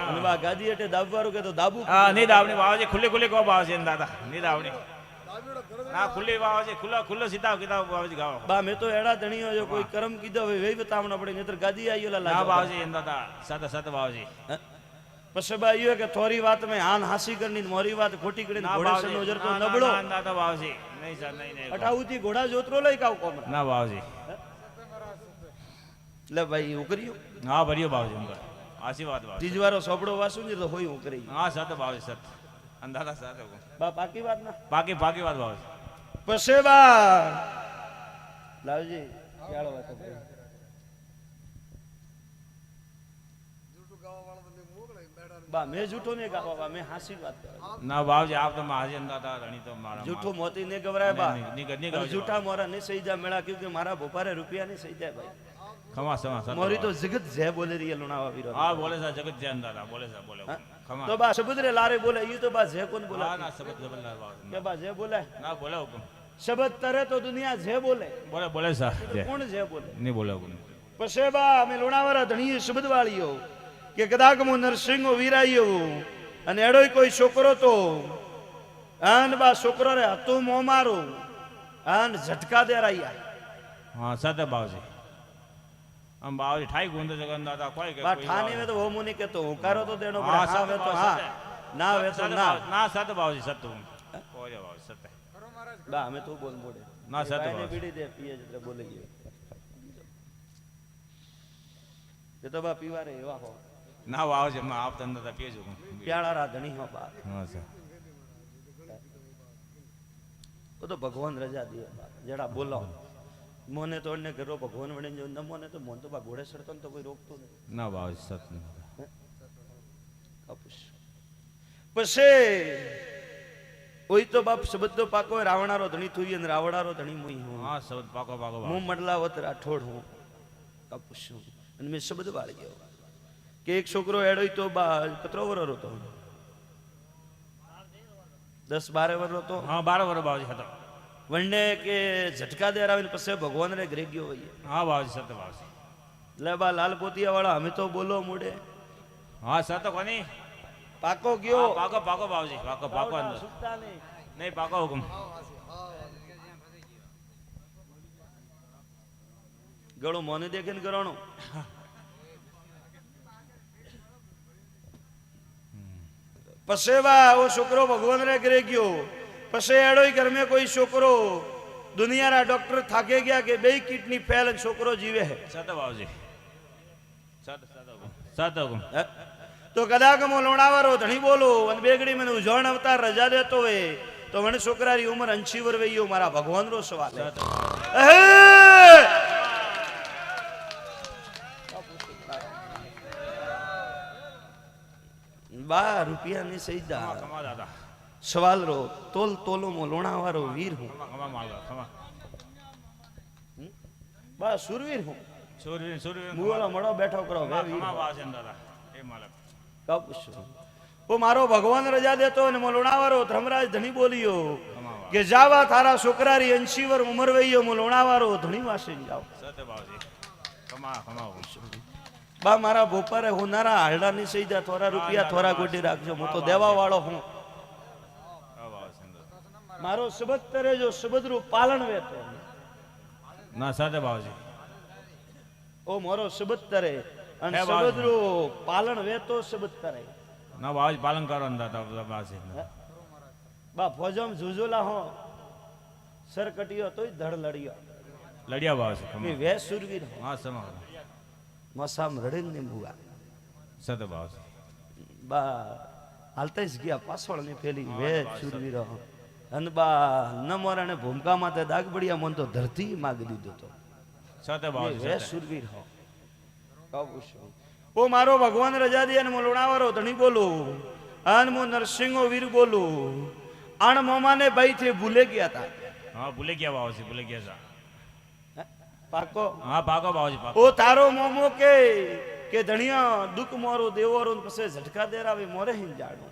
અને બા ગાદી હેઠે દાબવારું કે તો દાબુ
हाँ नहीं दावनी बावजी खुले खुले को बावजी दादा नहीं दावनी ना खुले बावजी खुला खुला सीधा किताब बावजी गाओ
બા મેં તો એડા ધણીઓ જો કોઈ કરમ કીધો હવે વેઈ બતાવਣਾ પડે નહીતર ગાદી આઈયોલા
ना
લાગે
बावजी दादा सत सत बावजी
પછી બા ઈયો કે થોરી વાત મેં હાન હાસી કરनी મોરી વાત ખોટી કરીને
ना
ઘોડેસર નો જરતો નબળો
ना दादा बावजी नहीं सर नहीं नहीं
અટાઉથી ઘોડા જોતરો લઈ કાવ કોમ
ना बावजी
લે ભાઈ હું કર્યું
हाँ बढ़िया बावजी उनका आशीर्वाद बावजी
ત્રીજવારો સોપડો વાસું ને તો હોય હું કરી
हाँ सत बावजी सत अंदाजा सत हो
બા પાકી વાત ના
बाकी बाकी बात बावजी
પછી બા લાવજી ચાલો વાત આપણે. બા મેં જૂઠો નહીં ગાવા બા મેં હાસી વાત કરી.
ना बावजी आप तो महाजी अंदाजा रणी तो मारा
જૂઠો મોતી નહીં ગવરાય બા
नहीं
અને
गावजी
જૂઠા મોરા નહીં સહી જાય મેળા ક્योंकि મારા ભોપારે રૂપિયા નહીં સહી જાય ભાઈ
क्षमा क्षमा सत
મોરી તો જગત જે બોલે રહી લુણાવા વિરોધ
हाँ बोले सर जगत जय अंदाजा बोले सर बोले क्षमा
તો બા શબ્દ રે લારે બોલે ઈ તો બા જે કોણ બોલે
हाँ ना सबक जबरदार बावजी
કે બા જે બોલે
ना बोले हुकुम
શબ્દ તરે તો દુનિયા જે બોલે
बोले बोले सर जय
કોણ જે બોલે
नहीं बोले हुकुम
પછી બા અમે લુણાવાળા ધણીએ શબ્દ વાળીઓ કે કદાચ હું નરસિંહો વીરાયો અને એડોય કોઈ છોકરો તો આન બા છોકરો રે હતું મો મારું આન ઝટકા દે રાયા
हाँ सत बावजी हम बावजी ठाई गुंद जगह अंदाजा कोई के
બા
कोई
ઠાને વે તો હો મુની કે તો હુંકારો તો દેણો પડે હા વે તો હા ના વે તો ના
ना सत बावजी सत हूँ कोई बावजी सत है
બા અમે તો બોલ મોડે
ના, સાચી
બાઈને
વાત.
બીડી દે પીએ એટલે બોલે ગયો એ તો બા પીવા રે એવા હો
ना बावजी मैं आप तो अंदाजा पिए जो
પ્યાળા રા ધણી હો બા
हाँ सर
वो तो भगवान रजा दिए जड़ा बोला मोने तो अन्य करो भगवान बने जो न मोने तो मोन तो बा घोड़े चढ़तो तो कोई रोकतो नहीं
ना बावजी सत नहीं
कपुश पछे ओई तो बाप शब्द तो पाको रावणारो धणी थुई અને રાવણારો ધણી મુઈ હું
हाँ सब पाको पाको
હું મડલાવત રાઠોડ હું કપુશ હું અને મેં શબ્દ વાળી ગયો કે એક છોકરો એડોય તો બા કતરો વરર હતો 10-12 વરર હતો
हाँ 12 वर्ष बावजी था
વંડે કે ઝટકા દે રાવીને પછી ભગવાન રે ગ્રે ગયો હોય
हाँ बावजी सत बावजी
લે બા લાલ પોતિયા વાળા અમે તો બોલો મોડે
हाँ सत कोनी
પાકો ગયો
हाँ, पाको पाको बावजी पाको पाको अंदर
સુકતા નહીં
नहीं पाको हुकुम
ગળો મોને દેખે ને કરવાનો પછી બા ઓ છોકરો ભગવાન રે ઘરે ગયો પછી એડોય ઘર में કોઈ છોકરો દુનિયાના ડોક્ટર થાકે ગયા કે બે કિડની ફેલ છોકરો જીવે હે
सत बावजी सत सत हुकुम सत हुकुम
હે? તો કદાચ મો લોણાવારો ધણી બોલો અને બેગડી મને ઉજવણ અવતાર રજા દેતો હોય તો મને છોકરાની ઉંમર 80 વર વઈયો મારા ભગવાન રો સવાલ હે.
सत
અહે! બા રૂપિયાની સૈદા
क्षमा क्षमा दादा
સવાલ રો તોલ તોલો મો લોણાવારો વીર હું
क्षमा क्षमा मालगा क्षमा
બા સુરવીર હું
सूर्य सूर्य
મુવાલો મડો બેઠો કરો
क्षमा
વે વીર
क्षमा बावजी अंदाजा ए मालक
કપુશ ઓ મારો ભગવાન રજા દેતો ને મો લોણાવારો ધર્મરાજ ધણી બોલ્યો કે જાવા તારા છોકરારી 80 વર ઉંમર વઈયો મો લોણાવારો ધણી વાસે જાવ
सत बावजी क्षमा क्षमा हुकुम
બા મારા બોપારે હોનારા હાલડાની સૈદા થોડા રૂપિયા થોડા ગોડી રાખજો હું તો દેવા વાળો હું
हाँ बावजी अंदाजा
મારો સબદ તરે જો સબદરું પાલન વેતો
ना सत बावजी
ઓ મારો સબદ તરે અને
હે બાવજી.
સબદરું પાલન વેતો સબદ તરે
ना बावजी पालन करो अंदाजा बावजी
બા ફોજમ ઝુઝુલા હો સર કટિયો તોય ધડ લડિયો
लड़िया बावजी
મે
क्षमा
વે સુરવીર હો
हाँ क्षमा
મસામ રડીને ને મુવા
सत बावजी
બા હાલતા જ ગયા પાછળ ને પેલી વે સુરવીર હો અને બા ન મોરાને ભૂમકા માથે દાગ બળિયા મન તો ધરતી માગી દીધો તો
सत बावजी
વે
सत
સુરવીર હો ઓ મારો ભગવાન રજા દે અને મો લોણાવારો ધણી બોલું અને મો નરસિંહો વીર બોલું અણ મોમાને ભાઈ થી ભૂલે ગયા હતા
हाँ भूले गया बाबू भूले गया सा
પાકો
હા પાકો બાવજી પાકો
ઓ તારો મોમો કે ધણિયા દુઃખ મોરો દેવોરો ને પછી ઝટકા દેરાવે મોરે હિન જાડો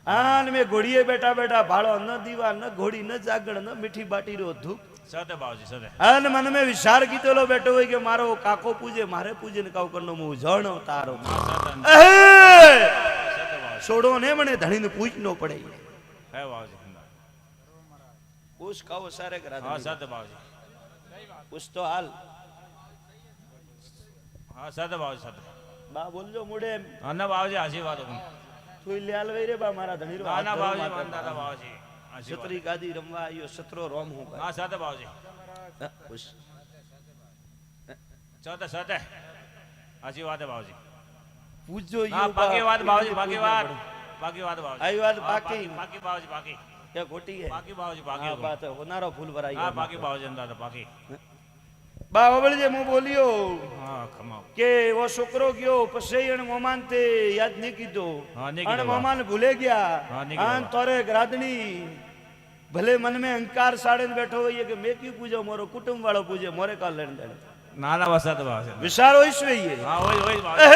આન મે ઘોડીએ બેઠા બેઠા ભાળો ન દીવા ન ઘોડી ન જાગણ ન મીઠી બાટી રો ધૂપ
સતે બાવજી સતે
અન મન મે વિચાર કીધેલો બેઠો હોય કે મારો કાકો પૂજે મારે પૂજે ને કાવ કરનો હું જણો તારો છોડો ને મને ધણીને પૂજ નો પડે
હે બાવજી
પૂછ કાવો સારે કરા
હા સતે બાવજી
પૂછ તો હાલ
હા સતે બાવજી સતે
બા બોલજો મુડે એમ
ના બાવજી આશીર્વાદ
તું લ્યાલ વઈ રે બા મારા ધણી રો
ના બાવજી માનતા બાવજી આશીર્વાદ
છત્રી ગાદી રમવા આયો સત્રો રોમ હું
હા સતે બાવજી
પૂછ
સતે સતે આશીર્વાદ બાવજી
પૂછજો
હા બાકી વાત બાવજી બાકી વાત બાવજી
આઈ વાત
હા,
બાકી
બાકી બાવજી બાકી
કે ખોટી હે
બાકી બાવજી
હા
બાકી
બાત હોનારો ફૂલ ભરાઈ
હા બાકી બાવજી અંદાજ બાકી
બા વળજે હું બોલ્યો
હા ખમાવ
કે વો છોકરો ગયો પછી એને મોમાન તે યાદ નહીં કીધો
હા, નહીં
અને
કીધો,
મોમાન ભૂલે ગયા
હા, નહીં કીધો,
આન તોરે ગ્રાદણી ભલે મન में અહંકાર સાડે બેઠો હોય કે મેં ક્યું પૂજો મારો કુટુંબ વાળો પૂજે મોરે કાલ લેણ દેણ
ના ના વસત બાવજી
વિચારો ઈશ્વરીય
હા હોય બાવજી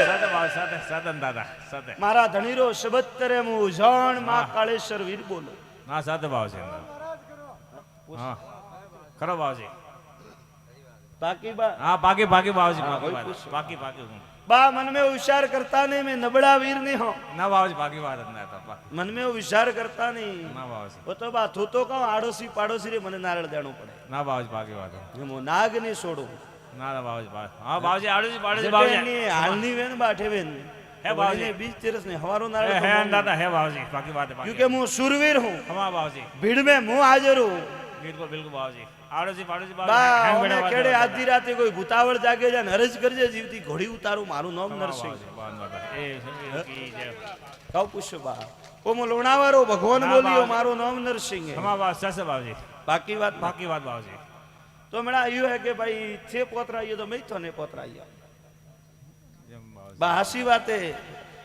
સતે બાવજી સતે સતે દાદા સતે
મારા ધણીરો શબત્તરે હું ઉજાણ માં કાળેશ્વર વીર બોલો
ના સતે બાવજી હા ખરો બાવજી
બાકી બા
હા બાકી બાકી બાવજી
હા,
બાકી
કોઈ
બાકી
પૂછો.
બાકી બાકી
બા મન में विचार करता नहीं मैं नबड़ा वीर नहीं हूं
ના બાવજી બાકી વાત જ ના હતા
मन में विचार करता नहीं
ના બાવજી
वो तो बात हो तो कहूं आड़ोसी पाड़ोसी रे મને નારળ દેણું પડે
ના બાવજી બાકી વાત
હું નાગ નહીં છોડું
ના ના બાવજી હા બાવજી આડુજી પાડુજી
જટેની
બાવજી
હાલની વેન બાઠે વેન
હે બાવજી.
બીજ તેરસ ને હવારો નારળ
હે
તો
હે
મોં
દાદા હે બાવજી બાકી વાત
क्योंकि
બાકી
मैं शूरवीर हूं
ખમા બાવજી
भीड़ में मुंह हाजिर हूं
બિલકુલ બિલકુલ બાવજી આડુજી પાડુજી
બા
બાવજી હેંગ
ઓને
બેડા
કેડે
વાત
આધી રાતે કોઈ ભૂતાવળ જાગે જાય ને હરજ કરજે જીવતી ઘોડી ઉતારું મારું નામ નરસિંહ
એ કી જય
કહું પૂછો બા ઓ મો લોણાવારો ભગવાન
ના,
બોલ્યો
બા.
મારું નામ નરસિંહ હે
ખમા બાવ સસે બાવજી
બાકી વાત
બાકી વાત બાવજી
तो मेरा यो है कि भाई थे पोतरा ये तो मैं तो नहीं पोतरा ये
જેમ બાવજી
बा हसी बात है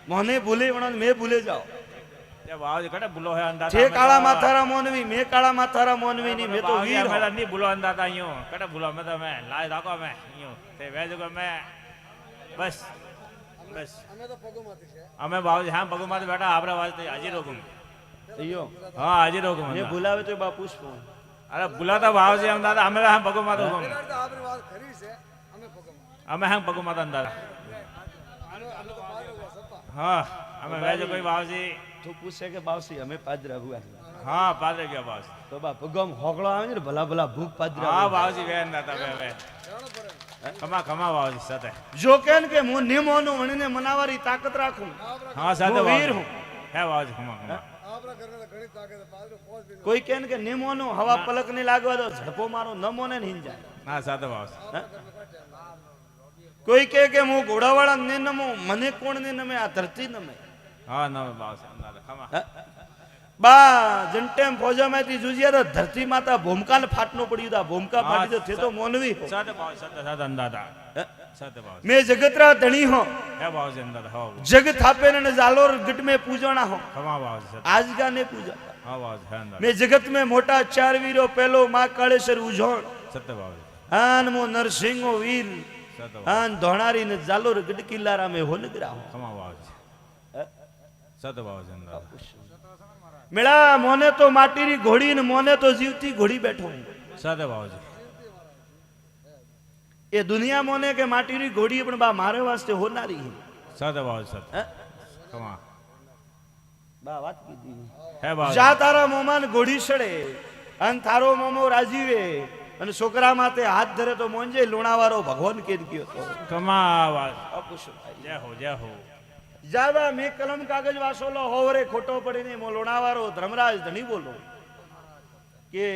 मोने भूले वणन मैं भूले जाओ
તે બાવજી કડે ભૂલો હે અંદાતા
थे काला माथारा मोनवी मैं काला माथारा मोनवी नहीं मैं तो
બાવજી,
वीर
અમે
हूं
તો નહીં ભૂલો અંદાતા અહીંયા કડે ભૂલો અમે તો અમે લાય રાખો અમે અહીંયા તે વેજ કો અમે બસ બસ અમે બાવજી હા ભગવાન બેટા આપણા વાસ્તે હાજર રોકું
अयो
હા હાજર રોકું
मैं बुलावे तो बा पुष्प
અરે ભૂલાતા ભાવજી અંદાતા અમે હા ભગવાન રોકું અમે હા ભગવાન અંદાતા હા અમે વેજ કોઈ બાવજી
तो पूछे के बावसी हमें पादरा हुआ
હા પાદરે ગયા બાવજી
तो बा भगम होगळो આવે ને ભલા ભલા ભૂખ પાદરા
હા બાવજી વે અંદાતા વે ખમા ખમા બાવજી સાથે
જો કેન કે હું નિમોનો વણીને મનાવારી તાકાત રાખું
હા સાથે
હું વીર
બાવજી
હું.
હે બાવજી ખમા ખમા
કોઈ કેન કે નિમોનો હવા પલક નહીં લાગવા દો ઝડપો મારો નમોને નહીં જાય
ના સાથે બાવજી
હા? કોઈ કહે કે હું ઘોડાવાળા ને નમો મને કોણ ને નમે આ ધરતી નમે
હા ના બાવજી અંદાતા ખમા
હા? બા જંટેમ ફોજામાંથી જુજિયા તો ધરતી માતા ભૂમકાને ફાટનો પડ્યું તા ભૂમકા ફાટી તો થે તો મોનવી હો.
સાથે બાવજી સાથે સાથે અંદાતા
હા?
સાથે બાવજી
મેં જગતરા ધણી હો
હે બાવજી અંદાતા હા
जग थापे ने जालोर गट में पूजना हो
ખમા બાવજી સાથે
आज का ने पूजा
હા બાવજી હે અંદાતા
मैं जगत में मोटा चार वीरो पहलो माँ कालेश्वर उजोण
સત્ય બાવજી
आन मो नरसिंहो वीर
સત્ય
आन धोणारी ने जालोर गट किल्लारा में हो नगरा हो
ખમા બાવજી સત્ય બાવજી અંદાતા
मेरा मोने तो माटी री घोड़ी ने मोने तो जीवती घोड़ी बैठो हूं।
સત્ય બાવજી
ये दुनिया मोने के माटी री घोड़ी पण बा मारे वास्ते होनारी है
સત્ય બાવજી સત્ય
हैं?
ખમા
बा बात कीधी
હે બાવજી
जा तारा मोमान घोड़ी सड़े अन थारो मोमो राजीवे અને છોકરા માથે હાથ ધરે તો મોંજે લુણાવારો ભગવાન કેદ ગયો તો
ખમા બાવજી
અપુષ
જય હો
જાવા મેં કલમ કાગજ વાસોલો હોવરે ખોટો પડીને મો લુણાવારો ધર્મરાજ ધણી બોલો કે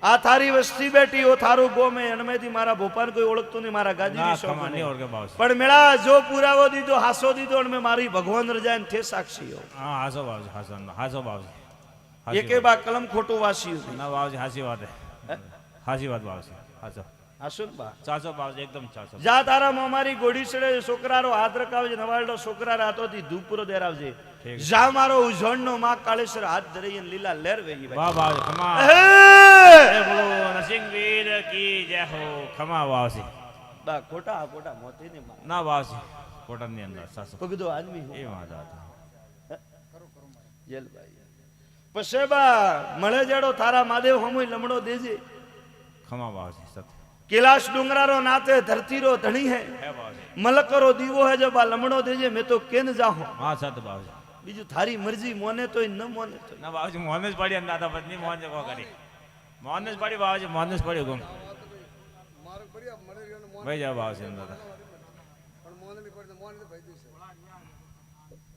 આ થારી વસ્તી બેઠી ઓ થારું ગોમે અણમેથી મારા ભોપાલ કોઈ ઓળખતો નહીં મારા
ના
ગાદી
ખમા નહીં ઓળખે બાવજી
પણ મેળા જો પુરાવો દીધો હાસો દીધો અને મેં મારી ભગવાન રજાને થે સાક્ષીઓ
હા હાસો બાવજી હાસો બાવજી
એકે બા કલમ ખોટું વાસ્યું
ના બાવજી હાસી વાત હે હાસી વાત બાવજી હાસો
હાસુ ને બા
ચાચો બાવજી એકદમ ચાચો
જા તારા મોમારી ગોડી સડે છોકરારો હાથ રકાવજે નવાડો છોકરા રાતોથી ધૂપરો દેરાવજે
ઠીક.
જા મારો ઉજવણનો માં કાળેશ્વર હાથ ધરીને લીલા લહેર વેગી
વાહ બાવજી ખમા
હે!
જય બોલો નરસિંહવીર કી જય હો ખમા બાવજી
બા ખોટા મોતી ને માં
ના બાવજી કોટનની અંદર સાસુ
પગદો આદમી
એ વાત હતા
જેલભાઈ પછી બા મળે જેડો તારા માદેવ હમુય લમડો દેજે
ખમા બાવજી સત
कैलाश डूंगरारो नाते धरतीरो धनी है
હે બાવજી
मलकरो दीवो है जब आ लमड़ो देजे मैं तो केन जाहूं
હા સત બાવજી
बीजू थारी मर्जी मोने तो न मोने तो
ના બાવજી મોહન જ પડી દાદા પત્ની મોહન જ કો કરી મોહન જ પડી બાવજી મોહન જ પડી ગુમ ભાઈ જા બાવજી દાદા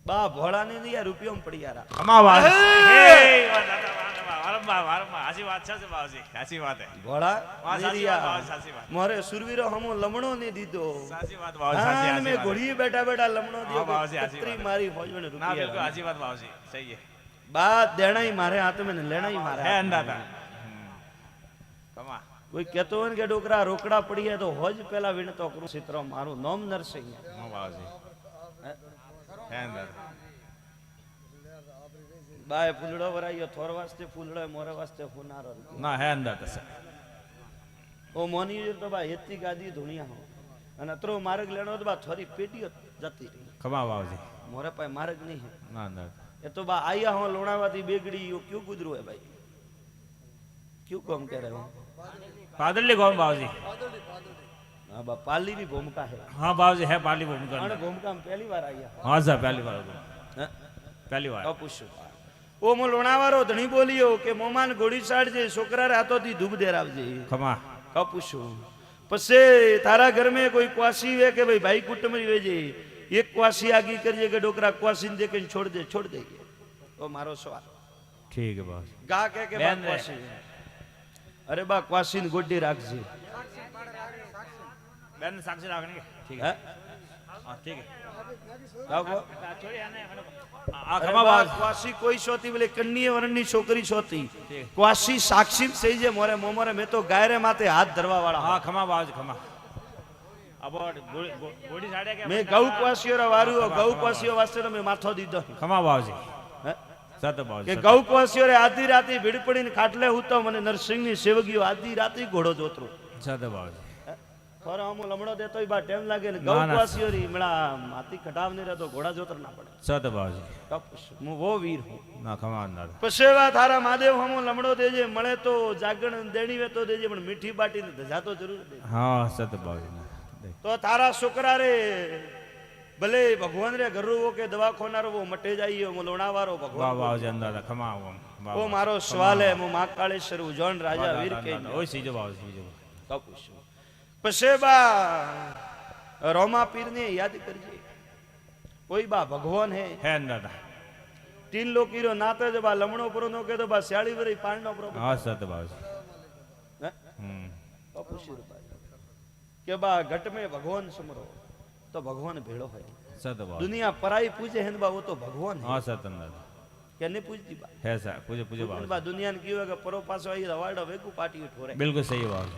बा भोळा ने दिया रुपयो में पड़ी यार
ખમા બાવજી હે દાદા વારંવાર હાસી વાત છે બાવજી હાસી વાત હે
भोळा
हाँ,
ने
साची
दिया
बात, साची बात।
मोरे सुरवीरो हमो लमणो ने दीदो
સાચી વાત બાવજી સાચી
हां में
હાસી
घोड़ी बैठा बैठा लमणो दियो
हाँ, बाबा जी, हाची
कतरी
बात है।
मारी फौज में
ના
रुपया
બિલકુલ હાસી વાત બાવજી સહી હે
बात देना ही मारे हाथ में न लेना ही मारे
હે
हाथ में।
દાદા ખમા
कोई कहतो हो के डोकरा रोकड़ा पड़ी है तो होज पहला विनतो करू चित्रो मारू नाम नरसिंह है।
હા બાવજી હે દાદા
बाय फूलड़ो वरायो थोर वास्ते फूलड़ो मोरे वास्ते हुनारो
ના હે દાદા સર
ओ मोनी तो बा हेती गादी धुनिया हो अन अतरो मार्ग लेनो तो बा थोरी पेटियो जती रही
ખમા બાવજી
मोरे पाए मार्ग नहीं है
ના દાદા
ये तो बा आया हो लोणावाती बेगड़ी यो क्यों गुजरू है भाई क्यों कम कह रहे हो
પાદરલી ગોમ બાવજી
हां बा पाली भी भूमिका है
હા બાવજી હે પાલી બોમ
अन
કર
भूमिका में पहली बार आया
હા સર પહેલી વાર
हैं
પહેલી વાર
तो पूछो ओ मो लोणावारो धणी बोलियो के मोमान घोड़ी साड़ जे छोकरा रे हाथों थी धूप देरावजे
ખમા
कब पूछो पसे तारा घर में कोई क्वासी वे के भाई कुटुंबी वे जे एक क्वासी आगी करजे के डोकरा क्वासी ने देके छोड़ दे ओ मारो सवाल
ઠીક હે બાવજી
गा के बा
बेन रे।
क्वासी अरे बा क्वासी ने गोड्डी राखजे
બેન સાક્ષી રાખણી ઠીક
हैं
હા ઠીક હે
गाओ
છોડી આને આ ખમા બાવજી
क्वासी कोई सोती बोले कन्नी वरनी छोकरी सोती
ठीक।
क्वासी साक्षी सही जे मोरे मोमरे मैं तो गायरे माथे हाथ धरवा वाला
હા ખમા બાવજી ખમા અબોડ ગોડી સાડે કે
मैं गौ क्वासियो रा वारू गौ क्वासियो वास्ते तो मैं माथो दीदो
ખમા બાવજી
हैं
સત બાવજી
કે ગૌ ક્વાસિયો રે આધી રાતી ભીડ પડીને ખાટલે ઉતો મને નરસિંહની સેવગીઓ આધી રાતી ઘોડો જોતરો
સત બાવજી
થોરો હમો લમણો દેતો ઈ બા ટાઈમ લાગે ને ગૌ
ના, ના.
ક્વાસિયો રી મણા માતી કટાવ ને રહેતો ઘોડા જોતર ના પડે
સત બાવજી
હું વો વીર હું
ના ખમા દાદા
પસેવા થારા મહાદેવ હમો લમણો દેજે મળે તો જાગણ દેણી વે તો દેજે પણ મીઠી બાટી ને ધજાતો જરૂર દે
હા સત બાવજી
તો તારા છોકરા રે ભલે ભગવાન રે ઘરવો કે દવાખાનારો વો મટે જાઈએ મો લોણાવારો
વાહ
ભગવાન
બાવજી દાદા ખમા
ઓ મારો સવાલ હે મો મહાકાળેશ્વર ઉજવણ રાજા વીર કે
ઓય સીજો બાવજી સીજો
કપુશું પછી બા રોમા પીર ને યાદ કરજે કોઈ બા ભગવાન હે
હે દાદા
तीन लोकीरो नाते जब आ लमणो परो नो के तो बा 40 वरी पाणनो परो
હા સત બાવજી
हैं
હમ
कपुशी रूपा के बा घट में भगवान समरो तो भगवान भेड़ो है
સત બાવજી
दुनिया पराई पूजे है बा वो तो भगवान है
હા સત દાદા
के नहीं पूजती बा
હે સર પૂજે પૂજે
बा
બાવજી
दुनिया ने कियो है कि परो पासो आई रवाड़ो वेगु पाटी ठोरे
બિલકુલ સહી બાવજી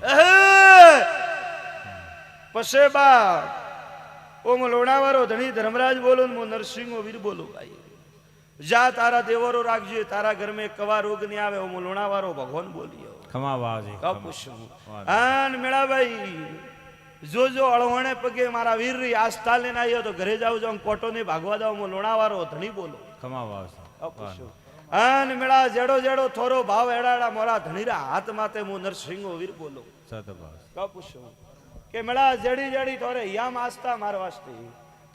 पसे बा ओ मो लोणावारो धनी धर्मराज बोलो मो नरसिंहो वीर बोलो भाई जा तारा देवरो राखजे तारा घर में कवा रोग नहीं आवे ओ मो लोणावारो भगवान बोलियो
ખમા બાવજી
का पूछूं आन मेरा भाई जो अळवणे पगे मारा वीर री आस्था लेने आयो तो घरे जाओ जाऊं कोटो ने भागवा जाओ मो लोणावारो धनी बोलो
ખમા બાવજી
का पूछूं आन मेरा जेड़ो जेड़ो थोरो भाव एडाड़ा मोरा धनी रा हाथ माथे मो नरसिंहो वीर बोलो
સત બાવજી
का पूछूं के मेरा जड़ी जड़ी थोरे याम आस्था मार वास्ते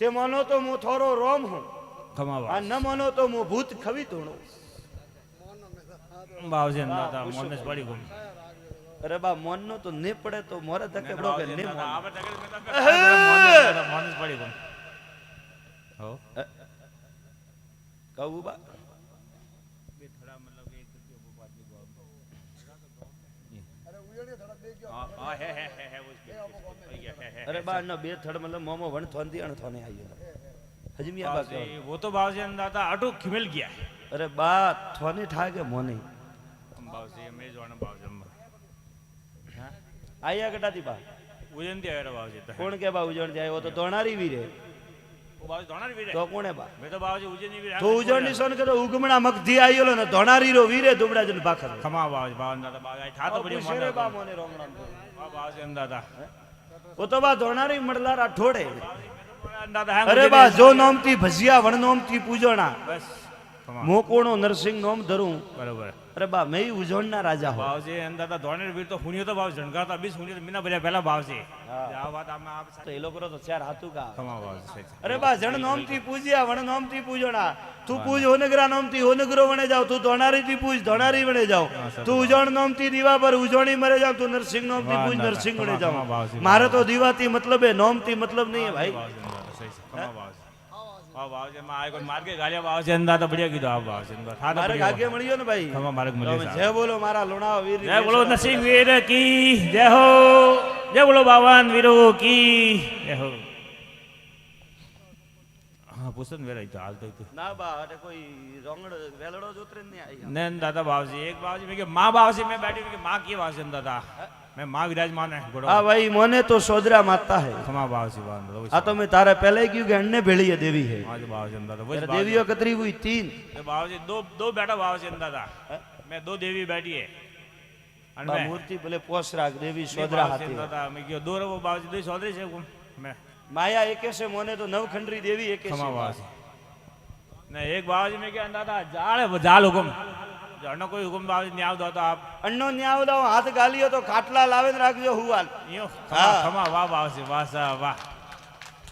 ते मनो तो मु थोरो रोम हूं
ખમા
आ
બાવજી
न मनो तो मु भूत खवित हूं
બાવજી દાદા મોને પડી ગુમ
अरे बा मन नो तो ने पड़े तो मोरे धके बड़ो के ने
દાદા
मन
આપણે મોને પડી ગુમ હો
कहू बा
હા હે હે હે હે
अरे बा न बे थड़ मतलब मोमो वन थोंदी अण थोने आयो हजमी आबा के
वो तो बावजी दादा अटू खिमिल गया
अरे बा थोने ठागे मोने
बावजी मैं जोन बावजी
આયા કટાતી બા
ઉજનથી આવ્યો બાવજી તો.
કોણ કે બા ઉજણ જાય તો ધોણારી વીરે
ઓ બાવજી ધોણારી વીરે.
તો કોણે બા
મેં તો બાવજી ઉજનની વીરે.
તો ઉજણ ની સોન કે તો ઉગમણા મગધી આયેલો ને ધોણારી રો વીરે દુબડા જન ભાખર
ખમા બાવજી બાવન દાદા બાવજી ઠાતો પડી
શેરે બા
મોને.
મોને રોમણામ
બા બાવજી અંદાતા.
ઓ તો બા ધોણારી મળલા રાઠોડે
અંદાતા હા
અરે બા જો નોમતી ભજીયા વણ નોમતી પૂજોણા
બસ ખમા.
મોકોણો નરસિંહ નોમ ધરું
બરોબર.
અરે બા મેં ઉજવણના રાજા હો
બાવજી અંદાતા ધોણારી વીર તો હુણ્યો તો બાવ જણગાતા બીસ હુણ્યો તો મીના ભર્યા પહેલા બાવજી. આ વાત આમાં આપ
તો એ લોકો તો ચાર હાથું કા
ખમા બાવજી સહી છે.
અરે બા જણ નોમતી પૂજ્યા વણ નોમતી પૂજોણા તું પૂજ હોનગરા નોમતી હોનગરો વણે જાવ તું ધોણારી થી પૂજ ધોણારી વણે જાવ તું ઉજવણ નોમતી દીવા પર ઉજવણી મરે જાવ તું નરસિંહ નોમતી પૂજ નરસિંહ વણે જાવ મારે તો દીવાથી મતલબ હે નોમતી મતલબ નહીં હે ભાઈ
બાવજી અંદાતા સહી છે. ખમા બાવજી. હા બાવજી માં આ કોઈ માર્ગે ગાલ્યા બાવજી અંદાતા બઢિયા કીધું આ બાવજી અંદાતા. ઠાતો
મારે
પડી
ભાગ્ય મળ્યો ને ભાઈ
ખમા માર્ગ મળ્યો
તમે
સાહેબ.
જય બોલો મારા લોણાવા વીર
જય બોલો નરસિંહ વીર કી જય હો. જય બોલો બાવન વીરો કી જય હો. હા પૂછો ને વેરાય તો હાલ તો તું.
ના બા અરે કોઈ રોંગડ વેલડો જ ઉતરે ને આઈ
ને દાદા બાવજી એક બાવજી મેં કે માં બાવજી મેં બેઠી મેં કે માં કી બાવજી દાદા મેં માં વિરાજમાન હે ઘોડો.
હા ભાઈ મોને તો સોદરા માતા હે
ખમા બાવજી બાંધ
આ તો मैं तारा पहले ही क्यों कि अण्णे भेड़ी है देवी है
आज बावजी दादा
तेरे
बस
देवियों कतरी हुई 3
बावजी दो बेटा बावजी दादा मैं दो देवी बैठी है અને
बा
मैं
मूर्ति भले पोस राख देवी
नहीं
सोदरा
बावजी
हाथी
दादा मैं क्यों दो रहो बावजी दो सौदरी से मैं
माया एके से मोने तो नवखंडरी देवी एके से
खमा बावजी नहीं एक बावजी में क्या दादा जाल हुकुम जानो कोई हुकुम बावजी न्याव दो तो आप
अण्णो न्याव दो हाथ गालियो तो खाटला लावे न राखजो हुवाल
यूं
हाँ।
खमा वाह बावजी वाह साहब वाह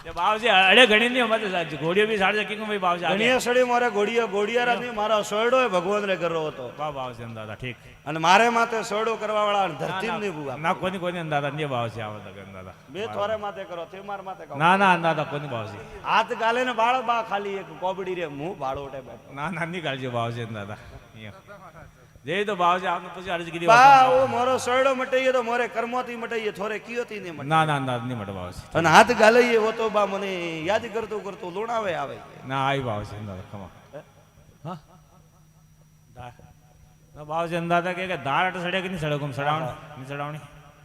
ये बावजी अड़े घड़ी नहीं मत घोड़ियों भी साढ़े किंग भाई बावजी आगे
ઘણીએ સડી મારે ઘોડિયારા નહીં મારા સોયડો એ ભગવાન રે કરરો હતો
वाह बावजी दादा ठीक
અને મારે માથે સોયડો કરવા વાળા ધરતી નહીં ભૂગા
ना कोनी दादा नहीं बावजी आवत दादा
બે થોરે માથે કરો તે માર માથે કરો
ना ना दादा कोनी बावजी
હાથ ગાલે ને બાળ બા ખાલી એક કોબડી રે મું બાળો ઉઠે બેઠો
ना ना नहीं कालजी बावजी दादा जय तो बावजी आपने पूछा अर्ज की
બા ઓ મોરો સોયડો મટાઈએ તો મોરે કર્મોથી મટાઈએ થોરે કિયોથી નહીં મટાઈએ
ना ना ना नहीं मट बावजी
અને હાથ ગાલઈએ વો તો બા મને યાદ કરતું કરતું લુણાવે આવે
ना आई बावजी दादा खमा हाँ ना बावजी दादा के दाड़ सड़े कि नहीं सड़े गुम सड़ावनी नहीं सड़ावनी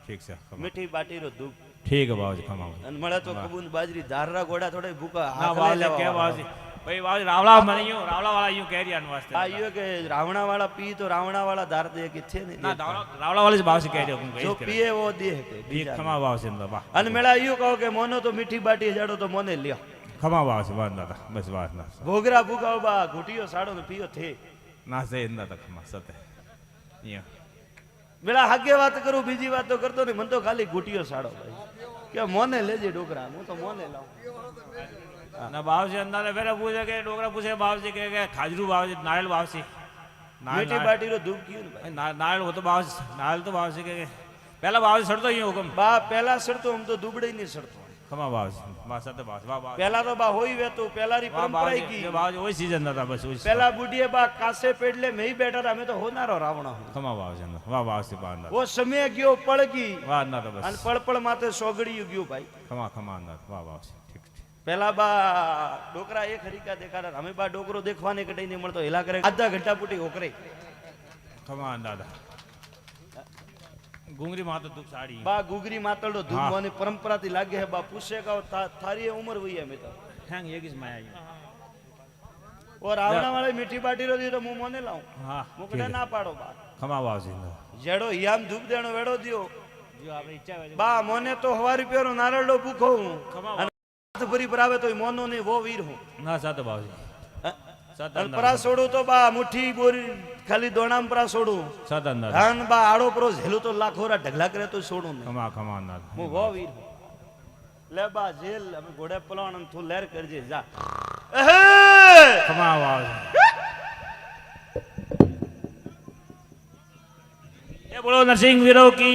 ठीक से खमा
મીઠી બાટીનો ધૂપ
ठीक है बावजी खमा
અને મળે તો કબૂન બાજરી ધારના ગોડા થોડે ભૂકા
ना
હાથ લઈ
बावजी
લેવા
क्या
વાળા.
बावजी भाई बावजी रावला मन यूं रावला वाला यूं कह रिया वास्ते
આ યો કે રાવણા વાળા પી તો રાવણા वाला ધાર દે કે છે ને
ना रावला वाले से बावजी कह रिया हूं
જો
कहीं
પીએ વો દે કે
ठीक खमा बावजी दादा
અને મેળા યું કહો કે મોનો તો મીઠી બાટી જાડો તો મોને લ્યો
खमा बावजी बात दादा बस बात ना
ભોગરા ભૂકાઓ બા ઘૂંટીયો સાડો ને પીયો થે
ना सही दादा खमा सत्य यूं
મેળા હાગે વાત કરું બીજી વાત તો કરતો નહીં મને તો ખાલી ઘૂંટીયો સાડો ભાઈ કે મોને લેજે ડોકરા હું તો મોને લાવું
ना बावजी अंदाजा फिर पूछे के डोगरा पूछे बावजी के खाजरू बावजी नारियल बावजी
મીઠી બાટીનો ધૂપ કયું ને ભાઈ
नारियल हो तो बावजी नारियल तो बावजी के पहला बावजी सड़तो ही हुकुम
બા પહેલા સડતો આમ તો દુબડે નહીં સડતો
खमा बावजी वाह सत्य बावजी वाह बावजी
પહેલા તો બા હોઈ વેતો પહેલારી
वाह
પરંપરા
बावजी
કી
ये बावजी वही सीजन था बस वही
પહેલા બુઢીએ બા કાસે પેડલે મેં બેઠા હતા અમે તો હોનારો રાવણો
खमा बावजी वाह बावजी बांधा
વો સમય ગયો પળગી
वाह ना तो
અને
बस
પળપળ માથે સોગડિયું ગયું ભાઈ
खमा खमा अंदर वाह बावजी ठीक ठीक
પેલા બા ડોકરા એક હરીકા દેખાડા અમે બા ડોકરો દેખવાને કટાઈ નહીં મળતો હેલા કરે આધા ઘંટા પૂટી ઓકરે
खमा अंदाजा गुंगरी मातो दुख साड़ी
બા ગુગરી માતળો
હા.
ધૂમવાની પરંપરાથી લાગે હે બા પૂછે કે થારી ઉંમર વઈ અમે તો
हैंग ये किस माया
ઓ રાવણા વાળે મીઠી બાટી રો દી તો હું મોને લાવું
हाँ
મુકડે ના પાડો બા
खमा बावजी
જેડો હિયામ ધૂપ દેણો વેડો દિયો
जो आपने इच्छा है
બા મોને તો હવારી પેરો નારળો ભૂખો હું
खमा
અને હાથ ભરી પર આવે તો મોનો નહીં વો વીર હું
ना सात बावजी
હે?
सात
અને પરા છોડું તો બા મુઠ્ઠી બોરી ખાલી દોણામ પરા છોડું
सात अंदर
ધાન બા આડો પરો ઝેલું તો લાખોરા ઢગલા કરે તો છોડું નહીં
खमा खमा अंदर
હું વો વીર હું. લે બા જેલ અમે ઘોડે પલાણ અને તું લેર કરજે જા એહે!
खमा बावजी जय बोलो नरसिंह वीरों की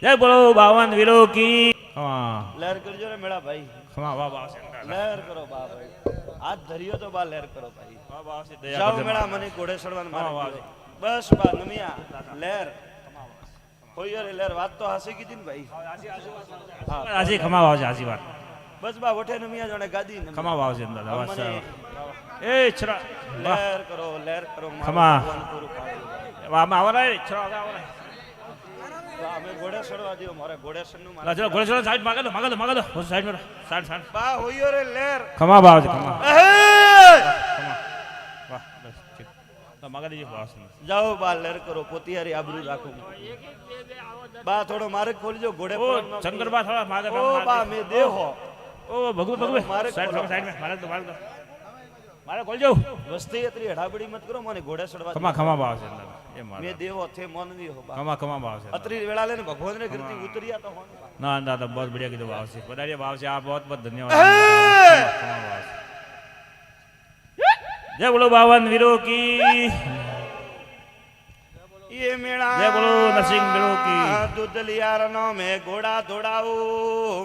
जय बोलो बावन वीरों की खमा
લેર કરજો રે મેળા ભાઈ
खमा वाह बावजी
લેર કરો બા ભાઈ હાથ ધર્યો તો બા લેર કરો ભાઈ
वाह बावजी दया
જાઓ
कर
મેળા મને ઘોડે ચડવાનું
હા,
મારે
વાહ.
કીધું. બસ બા નમિયા લેર હોય રે લેર વાત તો હાસી કીધી ને ભાઈ હા
आजी खमा बावजी आजी बात
બસ બા વઠે નમિયા જોડે ગાદી નમિયા.
खमा बावजी अंदर
હવે
बस
મને
ए छरा
લેર કરો મારું
ખમા.
ભગવાન પૂરું પાડે.
वाह में आवरा है छरा आवरा
તો અમે ઘોડે ચડવા દો મારે ઘોડેસરનું
લા ચલો ઘોડે ચલો સાઈડ માગે દો સાઈડ માં સાઈડ
બા હોયો રે લેર
ખમા બાવ ખમા
એહે!
વાહ બસ ઠીક તો માગે દીજો બાસ
જાઓ બા લેર કરો પોતિયારી આબરૂ રાખો બા થોડો મારે ખોલજો ઘોડે
ઓ
પર ન-
શંકર બા થોડા માગે
ઓ બા મે દેહો
ઓ ભગુ
મારે
સાઈડ
ખોલો.
સાઈડ માં મારે ખોલજો
વસ્તી એટલી હડાબડી મત કરો મને ઘોડે ચડવા દો.
ખમા બાવ છે એ
મે
મારે
દેહો થે મનવી હો બા
ખમા બાવ છે
અત્રી વેળા લેને ભગવાન ને ઘરથી ઉતર્યા તો હોન બા.
ના ના તો बहुत बढ़िया કીધું ભાવ છે બધાએ ભાવ છે આ बहुत बहुत ધન્યવાદ જય બોલો બાવન વીરો કી
ये मेरा
जय बोलो नरसिंह वीरों की।
दुधलियार नो में घोड़ा दौड़ाओ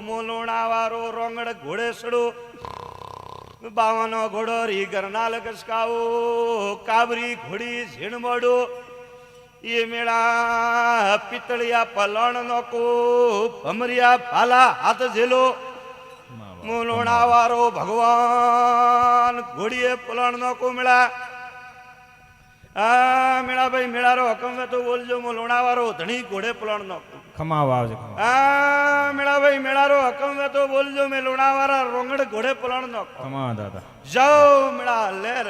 मोलोड़ा वारो रोंगड़ घोड़े सड़ो बावनो घोड़ो री गरनाल कसकाओ काबरी घोड़ी झीण मोड़ो ये मेरा पितलिया पलण नो को भमरिया भाला हाथ झेलो मोलोड़ा वारो भगवान घोड़िए पलण नो को मिला आ मेरा भाई मेरा रो हकम में तो बोल जो मोलोड़ा वारो धनी घोड़े पलण नो
ખમા ભાવ છે ખમા
आ मेरा भाई मेरा रो हकम में तो बोल जो मैं लोड़ा वारा रोंगड़ घोड़े पलण नो
ખમા દાદા
जाओ मेरा लेर